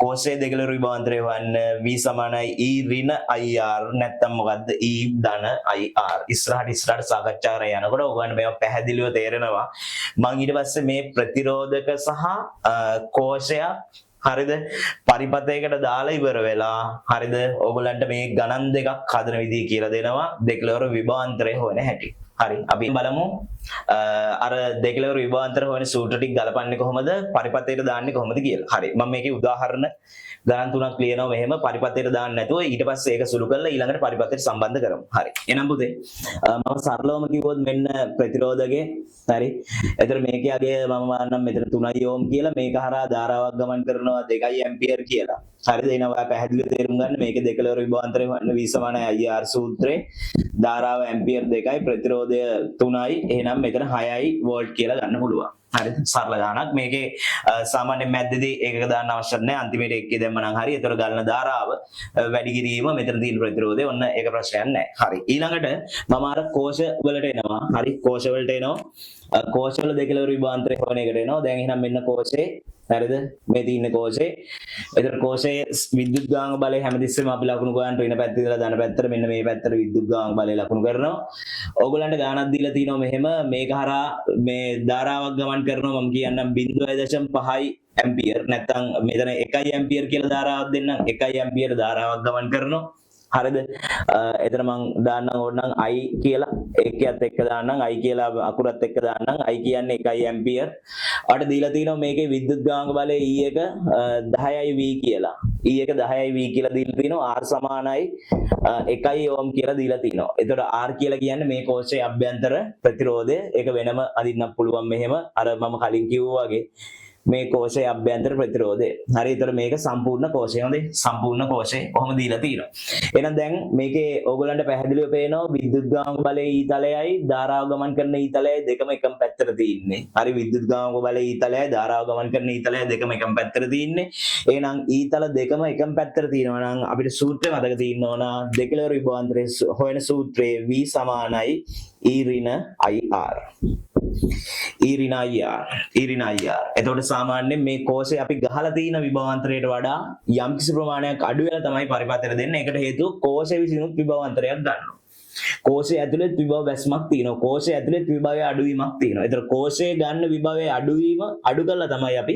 කෝෂයේ දෙකලවර විභවාන්තරය හොයන්න v සමානයි e ඍණ ir නැත්තම් මොකද්ද? e ධන ir. ඉස්සරහට සාකච්ඡා කරගෙන යනකොට ඔයගොල්ලන්ට මේවා පැහැදිලිව තේරෙනවා. මම ඊට පස්සේ මේ ප්‍රතිරෝධක සහ කෝෂයක් හරිද පරිපතයකට දාලා ඉවර වෙලා හරිද ඕගොල්ලන්ට මේ ගණන් දෙකක් හදන විදිහ කියලා දෙනවා දෙකලවර විභවාන්තරය හොයන හැටි. හරි, අපි බලමු අර දෙකලවර විභවාන්තර හොයන සූත්‍ර ටික ගලපන්නේ කොහොමද පරිපතයට දාන්නේ කොහොමද කියලා. හරි, මම මේකේ උදාහරණ ගණන් තුනක් ලියනවා මෙහෙම පරිපතයට දාන්න නැතුව ඊට පස්සේ ඒක සුළු කරලා ඊළඟට පරිපතයට සම්බන්ධ කරමු. හරි, එහෙනම් පුතේ මම සරලවම කිව්වොත් මෙන්න ප්‍රතිරෝධකේ හරි. එතන මේකේ අගේ මම මාන්නම් මෙතන 3 ඕම් කියලා මේක හරහා ධාරාවක් ගමන් කරනවා 2 ඇම්පියර් කියලා. හරිද? එහෙනම් ඔයා පැහැදිලිව තේරුම් ගන්න මේකේ දෙකලවර විභවාන්තරය හොයන්න v සමානයි IR සූත්‍රේ ධාරාව ඇම්පියර් 2යි ප්‍රතිරෝධය 3යි. එහෙනම් මෙතන 6යි වෝල්ට් කියලා ගන්න පුළුවන්. හරිද? සරල ගානක්. මේකේ සාමාන්‍ය මැද්දේදී ඒකක දාන්න අවශ්‍ය නැහැ. අන්තිමේට එකේ දැම්ම නම් හරි. ඒතර ගලන ධාරාව වැඩි කිරීම මෙතන තියෙන ප්‍රතිරෝධය ඔන්න ඒක ප්‍රශ්නයක් නැහැ. හරි. ඊළඟට මම අර කෝෂ වලට එනවා. හරි, කෝෂ වලට එනවා. කෝෂ වල දෙකලවර විභවාන්තරය හොයන එකට එනවා. දැන් එහෙනම් මෙන්න කෝෂේ හරිද? මේ තියෙන කෝෂේ. ඒතර කෝෂයේ විද්‍යුත්ගාමක බලය හැමතිස්සෙම අපි ලකුණු ගන්න ඍණ පැත්තේ ඉඳලා ධන පැත්තට මෙන්න මේ පැත්තට විද්‍යුත්ගාමක බලය ලකුණු කරනවා. ඕගොල්ලන්ට ගානක් දීලා තිනවා මෙහෙම මේක හරහා මේ ධාරාවක් ගමන් කරනවා මම කියන්නම් 0.5 ඇම්පියර් නැත්නම් මෙතන 1 ඇම්පියර් කියලා ධාරාවක් දෙන්නම් 1 ඇම්පියර් ධාරාවක් ගමන් කරනවා. හරිද එතන මං දාන්නම් ඕනනම් I කියලා ඒකයත් එක්ක දාන්නම් I කියලා අකුරත් එක්ක දාන්නම් I කියන්නේ 1 ඇම්පියර් අට දීලා තිනවා මේකේ විද්‍යුත් ගාංග බලය E එක 10යි V කියලා E එක 10යි V කියලා දීලා තිනවා R සමානයි 1 ඕම් කියලා දීලා තිනවා එතකොට R කියලා කියන්නේ මේ කෝෂයේ අභ්‍යන්තර ප්‍රතිරෝධය ඒක වෙනම අදින්නත් පුළුවන් මෙහෙම අර මම කලින් කිව්වා වගේ මේ කෝෂයේ අභ්‍යන්තර ප්‍රතිරෝධය. හරි ඒතර මේක සම්පූර්ණ කෝෂය. හොඳේ සම්පූර්ණ කෝෂය කොහොම දීලා තියෙනවා. එහෙනම් දැන් මේකේ ඕගලන්ට පැහැදිලිව පේනවා විද්‍යුත් ගාංග බලයේ ඊතලයයි ධාරාව ගමන් කරන ඊතලයයි දෙකම එකම පැත්තට තියෙන්නේ. හරි විද්‍යුත් ගාංග බලයේ ඊතලයයි ධාරාව ගමන් කරන ඊතලයයි දෙකම එකම පැත්තට තියෙන්නේ. එහෙනම් ඊතල දෙකම එකම පැත්තට තියෙනවා නම් අපිට සූත්‍රය මතක තියෙන්න ඕන දෙකලවර විභවාන්තරයේ හොයන සූත්‍රයේ V සමානයි E ඍණ IR. E ඍණ IR. එතකොට සාමාන්‍යයෙන් මේ කෝෂේ අපි ගහලා තියෙන විභවාන්තරයට වඩා යම්කිසි ප්‍රමාණයක් අඩු වෙලා තමයි පරිපතර දෙන්නේ. ඒකට හේතුව කෝෂයේ විසිනුත් විභවාන්තරයක් ගන්නවා. කෝෂයේ ඇතුළේ විභව බැස්මක් තියෙනවා. කෝෂයේ ඇතුළේ විභවයේ අඩුවීමක් තියෙනවා. ඒතර කෝෂයේ ගන්න විභවයේ අඩුවීම අඩු කරලා තමයි අපි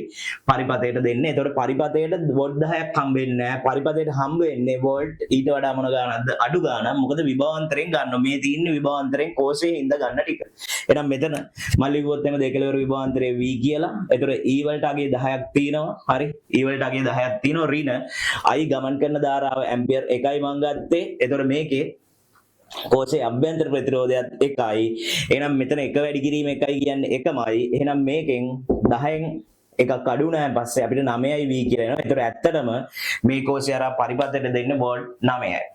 පරිපතයට දෙන්නේ. ඒතකොට පරිපතයට වෝල්ට් 10ක් හම්බෙන්නේ නැහැ. පරිපතයට හම්බ වෙන්නේ වෝල්ට් ඊට වඩා මොන ගානක්ද? අඩු ගානක්. මොකද විභවාන්තරයෙන් ගන්නවා. මේ තියෙන්නේ විභවාන්තරයෙන් කෝෂයේ හින්දා ගන්න ටික. එහෙනම් මෙතන මම ලිව්වොත් එimhe දෙකලවර විභවාන්තරයේ V කියලා. ඒතර E වලට අගේ 10ක් තියෙනවා. හරි. E වලට අගේ 10ක් තියෙනවා. ඍණ I ගමන් කරන ධාරාව ඇම්පියර් 1යි මම ගත්තේ. ඒතර මේකේ කෝෂයේ අභ්‍යන්තර ප්‍රතිරෝධයත් 1යි. එහෙනම් මෙතන එක වැඩි කිරීම 1යි කියන්නේ එකමයි. එහෙනම් මේකෙන් 10න් එකක් අඩු වුණාන් පස්සේ අපිට 9යි V කියලා එනවා. ඒතර ඇත්තටම මේ කෝෂය හරහා පරිපතයට දෙන්න වෝල්ට් 9යි.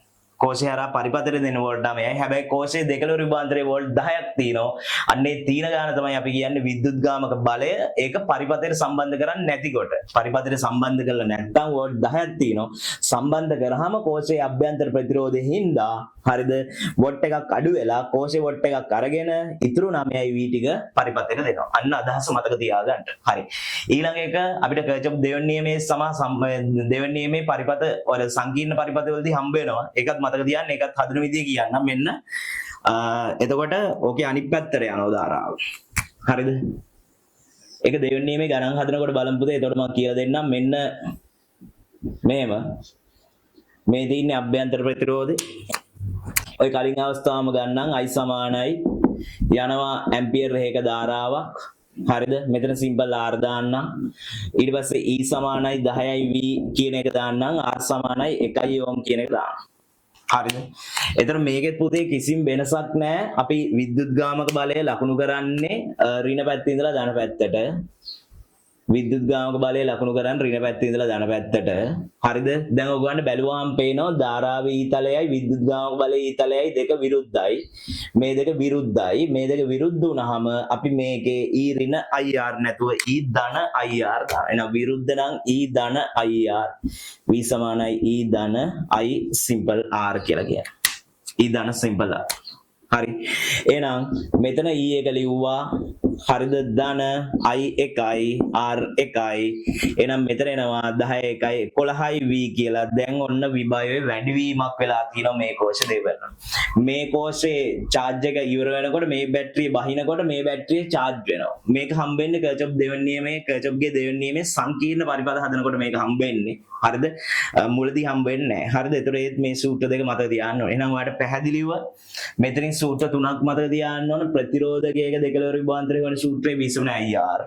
කෝෂය හරහා පරිපතයට දෙන්න වෝල්ට් 9යි. හැබැයි කෝෂයේ දෙකලවර විභවාන්තරයේ වෝල්ට් 10ක් තියෙනවා. අන්නේ තීන ගාන තමයි අපි කියන්නේ විද්‍යුත් ගාමක බලය. ඒක පරිපතයට සම්බන්ධ කරන්නේ නැතිකොට. පරිපතයට සම්බන්ධ කරලා නැත්නම් වෝල්ට් 10ක් තියෙනවා. සම්බන්ධ කරාම කෝෂයේ අභ්‍යන්තර ප්‍රතිරෝධයෙන් හින්දා හරිද වෝල්ට් එකක් අඩු වෙලා කෝෂයේ වෝල්ට් එකක් අරගෙන ඉතුරු 9යි V ටික පරිපතයට දෙනවා. අන්න අදහස මතක තියාගන්න. හරි. ඊළඟ එක අපිට කර්චොප් දෙවෙනි නියමයේ දෙවෙනි නියමයේ පරිපත වල සංකීර්ණ පරිපත වලදී හම්බ වෙනවා. ඒකත් මතක තියාගන්න. ඒකත් හදන විදිය කියන්නම් මෙන්න. එතකොට ඕකේ අනිත් පැත්තට යනවා ධාරාව. හරිද? ඒක දෙවෙනි නියමයේ ගණන් හදනකොට බලමු පුතේ. එතකොට මම කියලා දෙන්නම් මෙන්න මේව. මේ තියෙන්නේ අභ්‍යන්තර ප්‍රතිරෝධය. ඔය කලින් අවස්ථාවම ගන්නම් I සමානයි යනවා ඇම්පියර් එකක ධාරාවක් හරිද මෙතන සිම්පල් R දාන්නම් ඊට පස්සේ E සමානයි 10යි V කියන එක දාන්නම් R සමානයි 1යි ඕම් කියන එක දාන්න හරිද එතන මේකෙත් පුතේ කිසිම වෙනසක් නැහැ අපි විද්‍යුත් ගාමක බලය ලකුණු කරන්නේ ඍණ පැත්තේ ඉඳලා ධන පැත්තට විද්‍යුත් ගාමක බලය ලකුණු කරන් ඍණ පැත්තේ ඉඳලා ධන පැත්තට හරිද දැන් ඔයගොල්ලන්ට බැලුවාම පේනවා ධාරාවේ ඊතලයයි විද්‍යුත් ගාමක බලයේ ඊතලයයි දෙක විරුද්ධයි මේ දෙක විරුද්ධ වුණාම අපි මේකේ E ඍණ IR නැතුව E ධන IR දාන එහෙනම් විරුද්ධ නම් E ධන IR V සමානයි E ධන I සිම්පල් R කියලා කියනවා E ධන සිම්පල් R හරි එහෙනම් මෙතන E එක ලිව්වා හරිද ධන I 1යි R 1යි එහෙනම් මෙතන එනවා 10 1යි 11යි V කියලා දැන් ඔන්න විභවයේ වැඩිවීමක් වෙලා තියෙනවා මේ කෝෂ දෙවල මේ කෝෂේ charge එක ඉවර වෙනකොට මේ බැටරිය බහිනකොට මේ බැටරිය charge වෙනවා මේක හම්බෙන්නේ කර්චොප් දෙවෙනි නියමයේ කර්චොප්ගේ දෙවෙනි නියමයේ සංකීර්ණ පරිපථ හදනකොට මේක හම්බෙන්නේ හරිද මුලදී හම්බෙන්නේ නැහැ හරිද ඒතර ඒත් මේ සූත්‍ර දෙක මතක තියාගන්න ඕනේ එහෙනම් ඔයාලට පැහැදිලිව මෙතනින් සූත්‍ර තුනක් මතක තියාගන්න ඕන ප්‍රතිරෝධකයක දෙකලවර විභවාන්තරයේ වන සූත්‍රයේ V සමානයි IR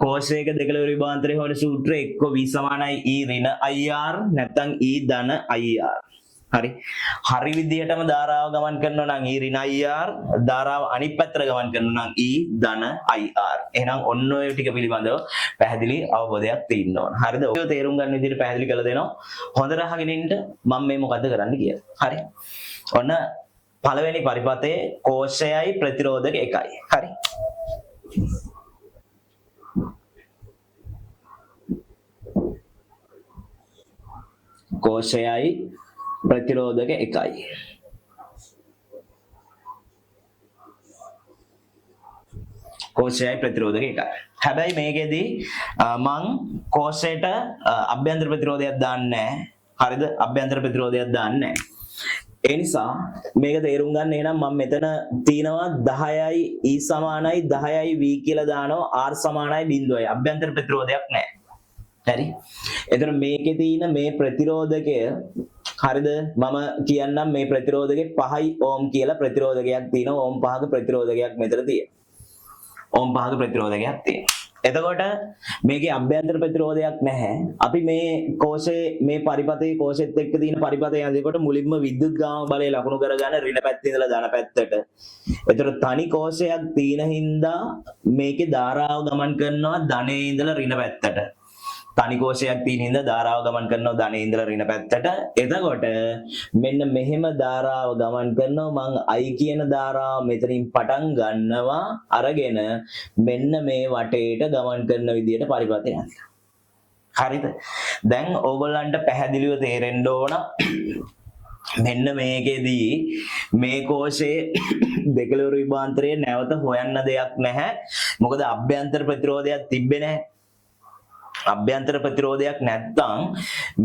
කෝෂයක දෙකලවර විභවාන්තරයේ වන සූත්‍රය එක්ක V සමානයි E ඍණ IR නැත්නම් E ධන IR හරි විදියටම ධාරාව ගමන් කරනවා නම් E ඍණ IR ධාරාව අනිත් පැත්තට ගමන් කරනවා නම් E ධන IR එහෙනම් ඔන්න ඔය ටික පිළිබඳව පැහැදිලි අවබෝධයක් තියෙන්න ඕන හරිද ඔය තේරුම් ගන්න විදිහට පැහැදිලි කරලා දෙනවා හොඳට අහගෙන ඉන්න මම මේ මොකද්ද කරන්න කියලා හරි ඔන්න පළවෙනි පරිපතේ කෝෂයයි ප්‍රතිරෝධක එකයි හරි කෝෂයයි ප්‍රතිරෝධක එකයි කෝෂයයි ප්‍රතිරෝධක එකයි හැබැයි මේකෙදී මං කෝෂයට අභ්‍යන්තර ප්‍රතිරෝධයක් දාන්නේ නැහැ හරිද අභ්‍යන්තර ප්‍රතිරෝධයක් දාන්නේ නැහැ ඒ නිසා මේක තේරුම් ගන්න එහෙනම් මම මෙතන තියෙනවා 10යි E සමානයි 10යි V කියලා දානවා R සමානයි 0යි අභ්‍යන්තර ප්‍රතිරෝධයක් නැහැ හරි එතන මේකේ තියෙන මේ ප්‍රතිරෝධකය හරිද මම කියන්නම් මේ ප්‍රතිරෝධකේ 5 ඕම් කියලා ප්‍රතිරෝධකයක් තියෙනවා ඕම් 5ක ප්‍රතිරෝධකයක් මෙතන තියෙනවා ඕම් 5ක ප්‍රතිරෝධකයක් තියෙනවා එතකොට මේකේ අභ්‍යන්තර ප්‍රතිරෝධයක් නැහැ. අපි මේ කෝෂයේ මේ පරිපතේ කෝෂෙත් එක්ක තියෙන පරිපතය යනකොට මුලින්ම විද්‍යුත් ගාම බලය ලකුණු කරගන්න ඍණ පැත්තේ ඉඳලා ධන පැත්තට. එතකොට තනි කෝෂයක් තියෙන හින්දා මේකේ ධාරාව ගමන් කරනවා ධනේ ඉඳලා ඍණ පැත්තට. තනි කෝෂයක් තියෙන හින්දා ධාරාව ගමන් කරනවා ධනේ ඉඳලා ඍණ පැත්තට. එතකොට මෙන්න මෙහෙම ධාරාව ගමන් කරනවා මං I කියන ධාරාව මෙතනින් පටන් ගන්නවා අරගෙන මෙන්න මේ වටේට ගමන් කරන විදිහට පරිපතය යනවා. හරිද? දැන් ඕගොල්ලන්ට පැහැදිලිව තේරෙන්න ඕන මෙන්න මේකෙදී මේ කෝෂයේ දෙකලවර විභාන්තරයේ නැවත හොයන්න දෙයක් නැහැ. මොකද අභ්‍යන්තර ප්‍රතිරෝධයක් තිබ්බේ නැහැ. අභ්‍යන්තර ප්‍රතිරෝධයක් නැත්නම්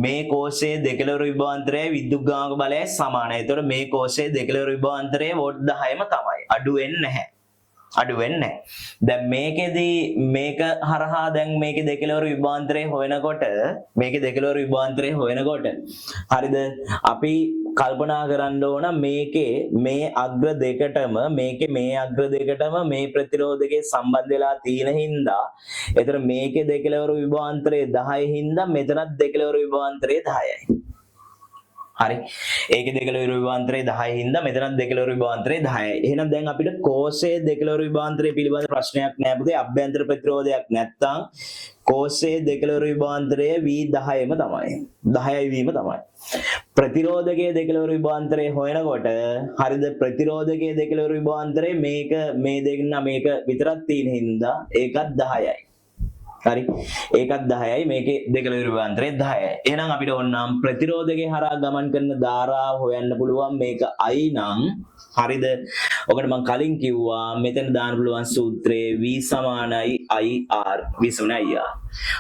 මේ කෝෂයේ දෙකලවර විභවාන්තරයේ විද්‍යුත්ගාමක බලය සමානයි. ඒතකොට මේ කෝෂයේ දෙකලවර විභවාන්තරයේ වෝල්ට් 10ම තමයි. අඩු වෙන්නේ නැහැ. අඩු වෙන්නේ නැහැ. දැන් මේකෙදි මේක හරහා දැන් මේකේ දෙකලවර විභවාන්තරයේ හොයනකොට මේකේ දෙකලවර විභවාන්තරයේ හොයනකොට හරිද? අපි කල්පනා කරන්න ඕන මේකේ මේ අග්‍ර දෙකටම මේකේ මේ අග්‍ර දෙකටම මේ ප්‍රතිරෝධකේ සම්බන්ධ වෙලා තියෙන හින්දා එතන මේකේ දෙකලවර විභවාන්තරයේ 10 හින්දා මෙතනත් දෙකලවර විභවාන්තරයේ 10යි. හරි. ඒකේ දෙකලවර විභවාන්තරයේ 10 හින්දා මෙතනත් දෙකලවර විභවාන්තරයේ 10යි. එහෙනම් දැන් අපිට කෝෂයේ දෙකලවර විභවාන්තරය පිළිබඳ ප්‍රශ්නයක් නෑ පුතේ. අභ්‍යන්තර ප්‍රතිරෝධයක් නැත්තම් කෝෂයේ දෙකලවර විභවාන්තරය V10ම තමයි. 10යි වීම තමයි. ප්‍රතිරෝධකයේ දෙකලවර විභවාන්තරය හොයනකොට හරිද ප්‍රතිරෝධකයේ දෙකලවර විභවාන්තරය මේක මේ දෙන්න මේක විතරක් තියෙන හින්දා ඒකත් 10යි. හරි ඒකත් 10යි මේකේ දෙකලවර විභවාන්තරය 10යි. එහෙනම් අපිට ඕනනම් ප්‍රතිරෝධකයේ හරහා ගමන් කරන ධාරාව හොයන්න පුළුවන් මේක I නම් හරිද? ඔකට මම කලින් කිව්වා මෙතන දාන්න පුළුවන් සූත්‍රයේ V සමානයි IR V සමානයි IR.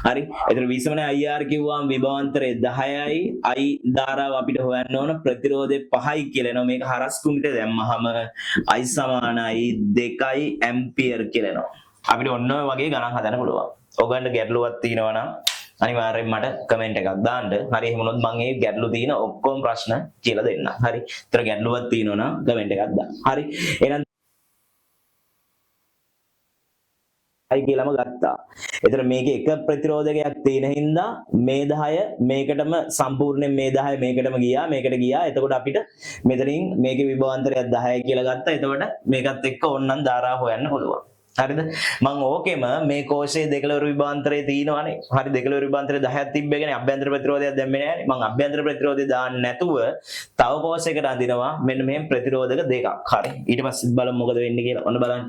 හරි. එතන V සමානයි IR කිව්වම විභවාන්තරය 10යි I ධාරාව අපිට හොයන්න ඕන ප්‍රතිරෝධය 5යි කියලා එනවා. මේක හරස් කුණිට දැම්මහම I සමානයි 2යි ඇම්පියර් කියලා එනවා. අපිට ඔන්න ඔය වගේ ගණන් හදන්න පුළුවන්. ඔයගොල්ලන්ට ගැටලුවක් තියෙනවා නම් අනිවාර්යෙන් මට කමෙන්ට් එකක් දාන්න. හරි එහෙම වුණොත් මම මේ ගැටලු තියෙන ඔක්කොම ප්‍රශ්න කියලා දෙන්නම්. හරි. ඒතර ගැටලුවක් තියෙනවා නම් කමෙන්ට් එකක් දාන්න. හරි. එහෙනම් I කියලාම ගත්තා. ඒතර මේකේ එක ප්‍රතිරෝධකයක් තියෙන හින්දා මේ 10 මේකටම සම්පූර්ණයෙන් මේ 10 මේකටම මේකට ගියා. එතකොට අපිට මෙතනින් මේකේ විභවාන්තරයක් 10යි කියලා ගත්තා. එතකොට මේකත් එක්ක ඕනනම් ධාරාව හොයන්න පුළුවන්. හරිද? මම ඕකෙම මේ කෝෂයේ දෙකලවර විභවාන්තරයේ තියෙනවානේ. හරි දෙකලවර විභවාන්තරයේ 10ක් තිබ්බේකනේ අභ්‍යන්තර ප්‍රතිරෝධයක් දැම්මේ නැහැනේ. මම අභ්‍යන්තර ප්‍රතිරෝධය දාන්න නැතුව තව කෝෂයකට අඳිනවා මෙන්න මෙහෙම ප්‍රතිරෝධක දෙකක්. හරි. ඊට පස්සේ බලමු මොකද වෙන්නේ කියලා. ඔන්න බලන්න.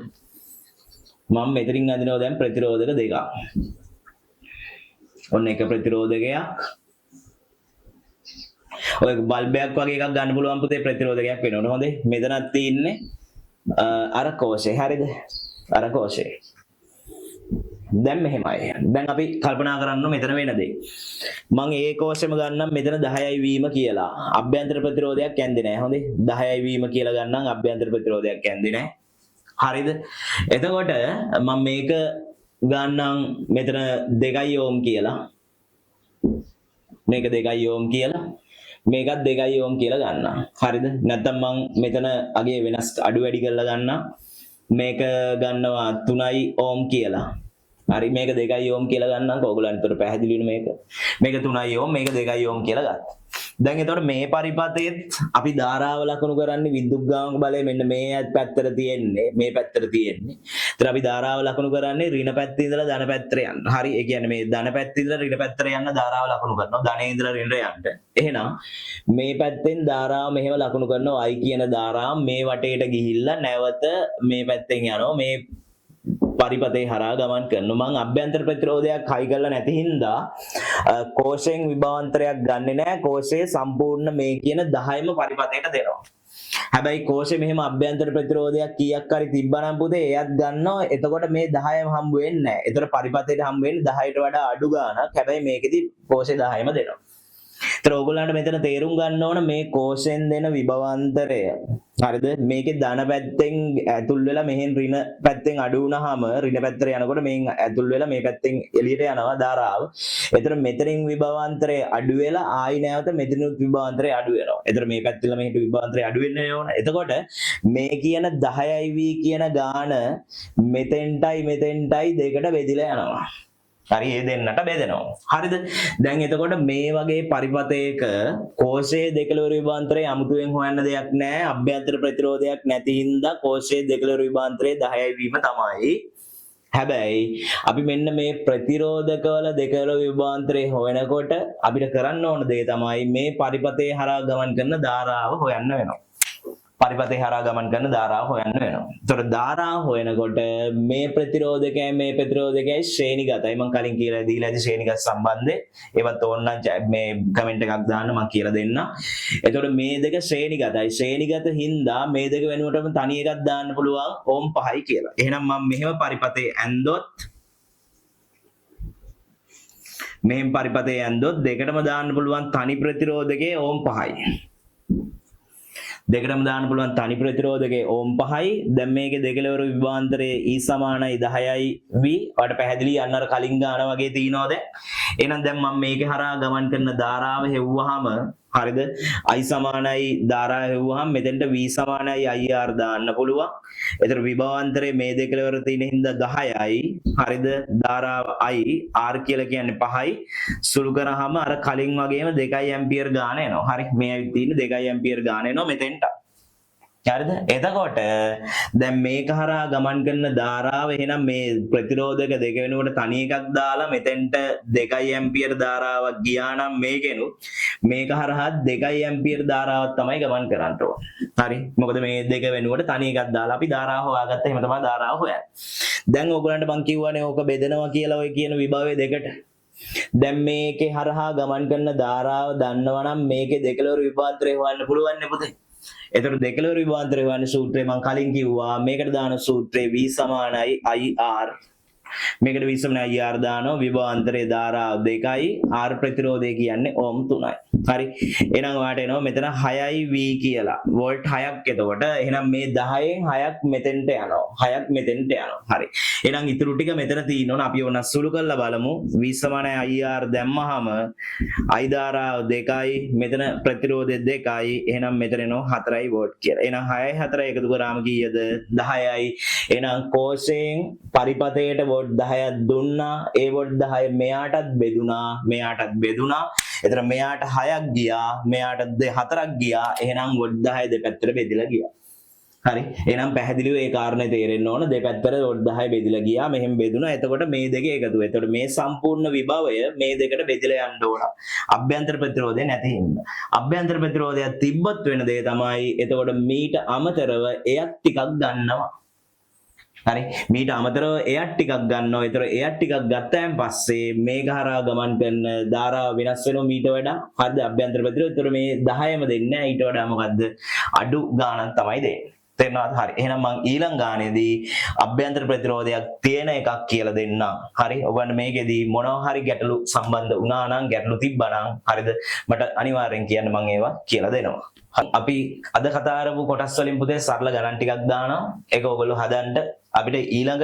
මම මෙතනින් අඳිනවා දැන් ප්‍රතිරෝධක දෙකක්. ඔන්න එක ප්‍රතිරෝධකයක්. ඔය බල්බයක් වගේ එකක් ගන්න පුළුවන් පුතේ ප්‍රතිරෝධකයක් වෙනවනේ. හොඳේ. මෙතනක් තියෙන්නේ අර කෝෂේ. හරිද? අර කෝෂේ. දැන් මෙහෙමයි. දැන් අපි කල්පනා කරන්න මෙතන වෙන දේ. මම ඒ කෝෂෙම ගන්නම් මෙතන 10යි වීම කියලා. අභ්‍යන්තර ප්‍රතිරෝධයක් ඇන්දේ නැහැ. හොඳේ. 10යි වීම කියලා ගන්නම් අභ්‍යන්තර ප්‍රතිරෝධයක් ඇන්දේ නැහැ. හරිද? එතකොට මම මේක ගන්නම් මෙතන 2යි ඕම් කියලා. මේක 2යි ඕම් කියලා. මේකත් 2යි ඕම් කියලා ගන්නම්. හරිද? නැත්නම් මම මෙතන අගේ වෙනස් අඩු වැඩි කරලා ගන්නම්. මේක ගන්නවා 3යි ඕම් කියලා. හරි මේක 2යි ඕම් කියලා ගන්නම්කො ඔයගොල්ලන්ට උතර පැහැදිලිවනේ මේක. මේක 3යි ඕම් මේක 2යි ඕම් කියලා ගත්තා. දැන් එතකොට මේ පරිපතෙත් අපි ධාරාව ලකුණු කරන්නේ විද්‍යුත්ගාමක බලය මෙන්න මේ පැත්තට තියෙන්නේ මේ පැත්තට තියෙන්නේ. ඒතර අපි ධාරාව ලකුණු කරන්නේ ඍණ පැත්තේ ඉඳලා ධන පැත්තට යන්න. හරි ඒ කියන්නේ මේ ධන පැත්තේ ඉඳලා ඍණ පැත්තට යන්න ධාරාව ලකුණු කරනවා. ධනේ ඉඳලා ඍණට යන්න. එහෙනම් මේ පැත්තෙන් ධාරාව මෙහෙම ලකුණු කරනවා I කියන ධාරාව මේ වටේට ගිහිල්ලා නැවත මේ පැත්තෙන් යනවා මේ පරිපතේ හරහා ගමන් කරනවා. මම අභ්‍යන්තර ප්‍රතිරෝධයක් හයි කරලා නැති හින්දා කෝෂයෙන් විභවාන්තරයක් ගන්නෙ නෑ. කෝෂයේ සම්පූර්ණ මේ කියන 10ම පරිපතයට දෙනවා. හැබැයි කෝෂයේ මෙහෙම අභ්‍යන්තර ප්‍රතිරෝධයක් කීයක් හරි තිබ්බනම් පුතේ එයත් ගන්නවා. එතකොට මේ 10ම හම්බ වෙන්නේ නෑ. ඒතර පරිපතේට හම්බ වෙන්නේ 10ට වඩා අඩු ගාණක්. හැබැයි මේකෙදි කෝෂයේ 10ම දෙනවා. ඒතර ඕගොල්ලන්ට මෙතන තේරුම් ගන්න ඕන මේ කෝෂයෙන් දෙන විභවාන්තරය. හරිද? මේකේ ධන පැත්තෙන් ඇතුල් වෙලා මෙහෙන් ඍණ පැත්තෙන් අඩු වුණාම ඍණ පැත්තට යනකොට මෙහෙන් ඇතුල් වෙලා මේ පැත්තෙන් එළියට යනවා ධාරාව. ඒතර මෙතනින් විභවාන්තරය අඩු වෙලා ආයි නැවත මෙතනින් විභවාන්තරය අඩු වෙනවා. ඒතර මේ පැත්තෙන් මෙහෙට විභවාන්තරය අඩු වෙන්න ඕන. එතකොට මේ කියන 10V කියන ගාන මෙතෙන්ටයි දෙකට බෙදිලා යනවා. හරි ඒ දෙන්නට බෙදෙනවා. හරිද? දැන් එතකොට මේ වගේ පරිපතයක කෝෂයේ දෙකලවර විභාන්තරය අමුතුවෙන් හොයන්න දෙයක් නැහැ. අභ්‍යන්තර ප්‍රතිරෝධයක් නැති හින්දා කෝෂයේ දෙකලවර විභාන්තරය 10යි වීම තමයි. හැබැයි අපි මෙන්න මේ ප්‍රතිරෝධකවල දෙකලවර විභාන්තරය හොයනකොට අපිට කරන්න ඕන දේ තමයි මේ පරිපතේ හරහා ගමන් කරන ධාරාව හොයන්න වෙනවා. පරිපතේ හරහා ගමන් කරන ධාරාව හොයන්න වෙනවා. ඒතර ධාරාව හොයනකොට මේ ප්‍රතිරෝධකයයි ශ්‍රේණිගතයි. මම කලින් කියලා දීලා ඇති ශ්‍රේණිගත සම්බන්ධය. ඒවත් ඕනනම් මේ කමෙන්ට් එකක් දාන්න මම කියලා දෙන්නම්. එතකොට මේ දෙක ශ්‍රේණිගතයි. ශ්‍රේණිගත හින්දා මේ දෙක වෙනුවටම තනි එකක් දාන්න පුළුවන් ඕම් 5යි කියලා. එහෙනම් මම මෙහෙම පරිපතේ ඇන්දොත් දෙකටම දාන්න පුළුවන් තනි ප්‍රතිරෝධකයේ ඕම් 5යි. දෙකටම දාන්න පුළුවන් තනි ප්‍රතිරෝධකයේ ඕම් 5යි. දැන් මේකේ දෙකලවර විභාන්තරයේ E සමානයි 10යි V. ඔයාලට පැහැදිලි යන්න අර කලින් ගාන වගේ තියනවාද? එහෙනම් දැන් මම මේකේ හරහා ගමන් කරන ධාරාව හෙව්වහම හරිද? I සමානයි ධාරාව හෙව්වහම මෙතෙන්ට V සමානයි IR දාන්න පුළුවන්. ඒතර විභවාන්තරයේ මේ දෙකලවර තියෙන හින්දා 10යි. හරිද? ධාරාව I R කියලා කියන්නේ 5යි. සුළු කරාම අර කලින් වගේම 2 ඇම්පියර් ගාන එනවා. හරි. මේ ඇවිත් තියෙන 2 ඇම්පියර් ගාන එනවා මෙතෙන්ට. හරිද? එතකොට දැන් මේක හරහා ගමන් කරන ධාරාව එහෙනම් මේ ප්‍රතිරෝධක දෙක වෙනුවට තනි එකක් දාලා මෙතෙන්ට 2 ඇම්පියර් ධාරාවක් ගියා නම් මේකෙනුත් මේක හරහා 2 ඇම්පියර් ධාරාවක් තමයි ගමන් කරන්න ඕන. හරි. මොකද මේ දෙක වෙනුවට තනි එකක් දාලා අපි ධාරාව හොයාගත්තා. එහෙම තමයි ධාරාව හොයන්නේ. දැන් ඕගලන්ට මම කිව්වනේ ඕක බෙදෙනවා කියලා ඔය කියන විභවය දෙකට. දැන් මේකේ හරහා ගමන් කරන ධාරාව දන්නවා නම් මේකේ දෙකලවර විභාන්තරය හොයන්න පුළුවන් නේ පුතේ. එතකොට දෙකලවර විභාන්තරය හොයන සූත්‍රය මම කලින් කිව්වා. මේකට දාන සූත්‍රය V සමානයි IR. මේකට V සමානයි IR දානවා. විභාන්තරයේ ධාරාව 2යි. R ප්‍රතිරෝධය කියන්නේ ඕම් 3යි. හරි. එහෙනම් ඔයාලට එනවා මෙතන 6යි V කියලා. වෝල්ට් 6ක් එතකොට. එහෙනම් මේ 10න් 6ක් මෙතෙන්ට යනවා. 6ක් මෙතෙන්ට යනවා. හරි. එහෙනම් ඉතුරු ටික මෙතන තියෙනවා. අපි ඕන සුළු කරලා බලමු. V සමානයි IR දැම්මහම I ධාරාව 2යි. මෙතන ප්‍රතිරෝධය 2යි. එහෙනම් මෙතන එනවා 4යි වෝල්ට් කියලා. එහෙනම් 6යි 4යි එකතු කරාම කීයද? 10යි. එහෙනම් කෝෂයෙන් පරිපතයට වෝල්ට් 10ක් දුන්නා. ඒ වෝල්ට් 10 මෙයාටත් බෙදුනා. එතන මෙයාට 6ක් ගියා, මෙයාට 4ක් ගියා. එහෙනම් වෝල්ට් 10 දෙපැත්තට බෙදලා ගියා. හරි. එහෙනම් පැහැදිලිව ඒ කාරණේ තේරෙන්න ඕන. දෙපැත්තට වෝල්ට් 10 බෙදලා ගියා. මෙහෙම බෙදුනා. එතකොට මේ දෙක එකතු. එතකොට මේ සම්පූර්ණ විභවය මේ දෙකට බෙදලා යන්න ඕන. අභ්‍යන්තර ප්‍රතිරෝධය නැති හින්දා. අභ්‍යන්තර ප්‍රතිරෝධයක් තිබ්බත් වෙන දේ තමයි එතකොට මීට අමතරව එයක් ටිකක් ගන්නවා. හරි. මීට අමතරව එයක් ටිකක් ගන්නවා. ඒතර එයක් ටිකක් ගත්තාන් පස්සේ මේක හරහා ගමන් කරන ධාරාව වෙනස් වෙනවා මීට වඩා. හරිද? අභ්‍යන්තර ප්‍රතිරෝධය. ඒතර මේ 10ම දෙන්නේ නැහැ. ඊට වඩා මොකද්ද? අඩු ගාණක් තමයි දෙන්නේ. තේරෙනවද? හරි. එහෙනම් මම ඊළඟ ගානේදී අභ්‍යන්තර ප්‍රතිරෝධයක් තියෙන එකක් කියලා දෙන්නම්. හරි. ඔබන්න මේකෙදී මොනවා හරි ගැටලු සම්බන්ධ වුණා නම් ගැටලු තිබ්බා නම් හරිද? මට අනිවාර්යෙන් කියන්න මම ඒවා කියලා දෙනවා. අපි අද කතා කරපු කොටස් වලින් පුතේ සරල ගණන් ටිකක් දානවා. ඒක ඔයගොල්ලෝ හදන්න අපිට ඊළඟ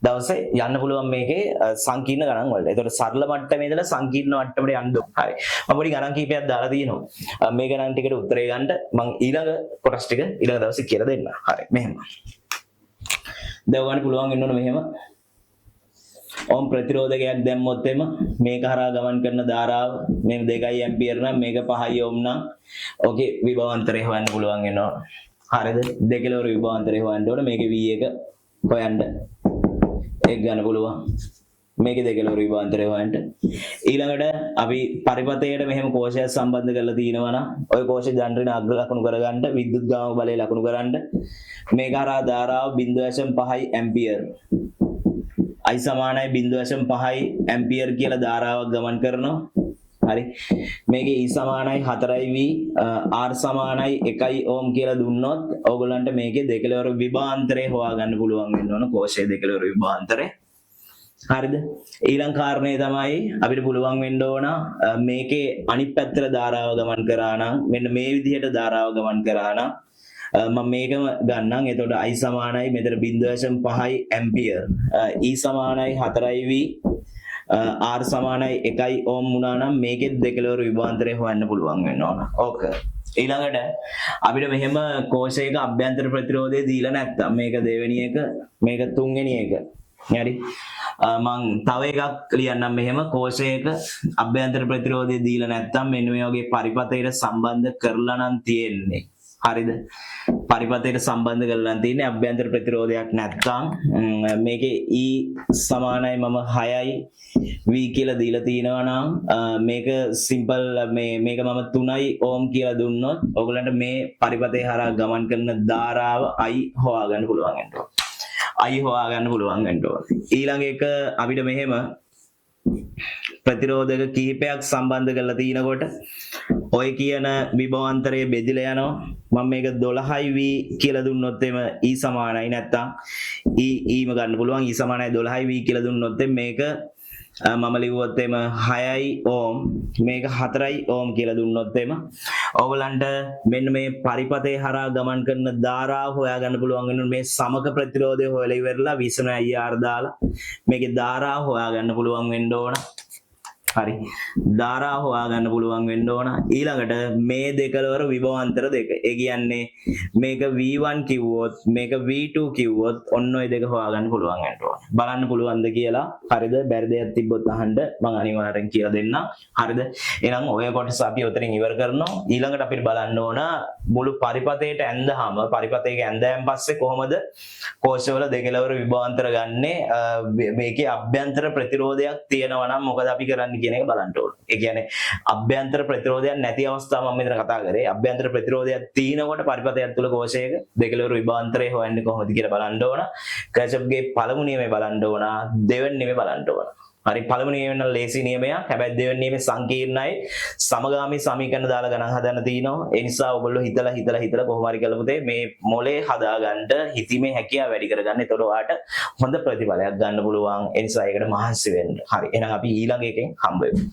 දවසේ යන්න පුළුවන් මේකේ සංකීර්ණ ගණන් වලට. ඒතකොට සරල මට්ටමේ ඉඳලා සංකීර්ණ මට්ටමට යන්න ඕන. හරි. මම පොඩි ගණන් කීපයක් දාලා තියෙනවා. මේ ගණන් ටිකට උත්තරේ ගන්න මම ඊළඟ කොටස් ටික ඊළඟ දවසේ කියලා දෙන්නම්. හරි. මෙහෙම. දැන් ඔයගොල්ලන්ට පුළුවන් වෙන්න ඕන මෙහෙම. ඕම් ප්‍රතිරෝධකයක් දැම්මොත් එම මේක හරහා ගමන් කරන ධාරාව මේ 2 ඇම්පියර් නම් මේක 5යි ඕම් නම් ඕකේ විභවාන්තරය හොයන්න පුළුවන් වෙනවා. හරිද? දෙකලවර විභවාන්තරය හොයන්න ඕන. මේකේ V එක හොයන්න ඒක ගන්න පුළුවන්. මේකේ දෙකලවර විභවාන්තරය හොයන්න. ඊළඟට අපි පරිපතයට මෙහෙම කෝෂයක් සම්බන්ධ කරලා තියෙනවා නම් ওই කෝෂේ දණ්ඩන අග්‍ර ලකුණු කරගන්න විද්‍යුත් ගාම බලය ලකුණු කරන්න මේක හරහා ධාරාව 0.5 ඇම්පියර් I සමානයි 0.5 ඇම්පියර් කියලා ධාරාවක් ගමන් කරනවා. හරි. මේකේ E සමානයි 4යි V R සමානයි 1යි ඕම් කියලා දුන්නොත් ඕගොල්ලන්ට මේකේ දෙකලවර විභාන්තරය හොයාගන්න පුළුවන් වෙන්න ඕන. කෝෂයේ දෙකලවර විභාන්තරය. හරිද? ඊළඟ කාරණේ තමයි අපිට පුළුවන් වෙන්න ඕන මේකේ අනිත් පැත්තට ධාරාව ගමන් කරා නම් මෙන්න මේ විදිහට ධාරාව ගමන් කරා නම් මම මේකම ගන්නම්. එතකොට I සමානයි මෙතන 0.5 ඇම්පියර්. E සමානයි 4V. R සමානයි 1 ඕම් වුණා නම් මේකෙත් දෙකලවර විභවාන්තරය හොයන්න පුළුවන් වෙන්න ඕන. ඕක. ඊළඟට අපිට මෙහෙම කෝෂයක අභ්‍යන්තර ප්‍රතිරෝධය දීලා නැත්තම් මේක දෙවෙනි එක මේක තුන්වෙනි එක. හරි. මං තව එකක් ලියන්නම් මෙහෙම කෝෂයක අභ්‍යන්තර ප්‍රතිරෝධය දීලා නැත්තම් මෙන්න මේ වගේ පරිපතයට සම්බන්ධ කරලා නම් තියෙන්නේ. හරිද? පරිපතයට සම්බන්ධ කරලා නම් තියෙන්නේ අභ්‍යන්තර ප්‍රතිරෝධයක් නැත්තම් මේකේ E සමානයි මම 6යි V කියලා දීලා තිනවා නම් මේක සිම්පල් මේක මම 3යි ඕම් කියලා දුන්නොත් ඔයගලන්ට මේ පරිපතේ හරහා ගමන් කරන ධාරාව I හොයාගන්න පුළුවන් වෙනවා. I හොයාගන්න පුළුවන් වෙන්න ඕන. ඊළඟ එක අපිට මෙහෙම ප්‍රතිරෝධක කිහිපයක් සම්බන්ධ කරලා තිනකොට ඔය කියන විභවාන්තරයේ බෙදිලා යනවා. මම මේක 12V කියලා දුන්නොත් එම E සමානයි නැත්තම් Eම ගන්න පුළුවන්. E සමානයි 12V කියලා දුන්නොත් මේක මම ලිව්වොත් එම 6යි ඕම් මේක 4යි ඕම් කියලා දුන්නොත් එම ඕගලන්ට මෙන්න මේ පරිපතේ හරහා ගමන් කරන ධාරාව හොයාගන්න පුළුවන් වෙනවා. මේ සමක ප්‍රතිරෝධය හොයලා ඉවරලා විසම IR දාලා මේකේ ධාරාව හොයාගන්න පුළුවන් වෙන්න ඕන. හරි. ධාරාව හොයාගන්න පුළුවන් වෙන්න ඕන. ඊළඟට මේ දෙකලවර විභවාන්තර දෙක. ඒ කියන්නේ මේක V1 කිව්වොත් මේක V2 කිව්වොත් ඔන්න ඔය දෙක හොයාගන්න පුළුවන් වෙන්න ඕන. බලන්න පුළුවන්ද කියලා. හරිද? බැරි දෙයක් තිබ්බොත් අහන්න මම අනිවාර්යෙන් කියලා දෙන්නම්. හරිද? එහෙනම් ඔය කොටස අපි උතරින් ඉවර කරනවා. ඊළඟට අපිට බලන්න ඕන මුළු පරිපතේට ඇඳහම පරිපතේක ඇඳයන් පස්සේ කොහොමද කෝෂවල දෙකලවර විභවාන්තර ගන්නේ? මේකේ අභ්‍යන්තර ප්‍රතිරෝධයක් තියෙනවා නම් මොකද අපි කරන්නේ කියන එක බලන්න ඕන. ඒ කියන්නේ අභ්‍යන්තර ප්‍රතිරෝධයක් නැති අවස්ථාව මම මෙතන කතා කරේ. අභ්‍යන්තර ප්‍රතිරෝධයක් තියෙනකොට පරිපතයක් තුල කෝෂයක දෙකලවර විභවාන්තරය හොයන්නේ කොහොමද කියලා බලන්න ඕන. කර්චොෆ්ගේ පළමු නියමය බලන්න ඕන. දෙවෙනි නියමය බලන්න ඕන. හරි පළමු නියමය නම් ලේසි නියමයක්. හැබැයි දෙවෙනි නියමය සංකීර්ණයි. සමගාමී සමීකරණ දාලා ගණන් හදන්න තියෙනවා. ඒ නිසා ඔයගොල්ලෝ හිතලා කොහොම හරි කළා පුතේ මේ මොලේ හදාගන්න හිතීමේ හැකියාව වැඩි කරගන්න. එතකොට ඔයාට හොඳ ප්‍රතිඵලයක් ගන්න පුළුවන්. ඒ නිසා ඒකට මහන්සි වෙන්න. හරි. එහෙනම් අපි ඊළඟ එකෙන් හම්බ වෙමු.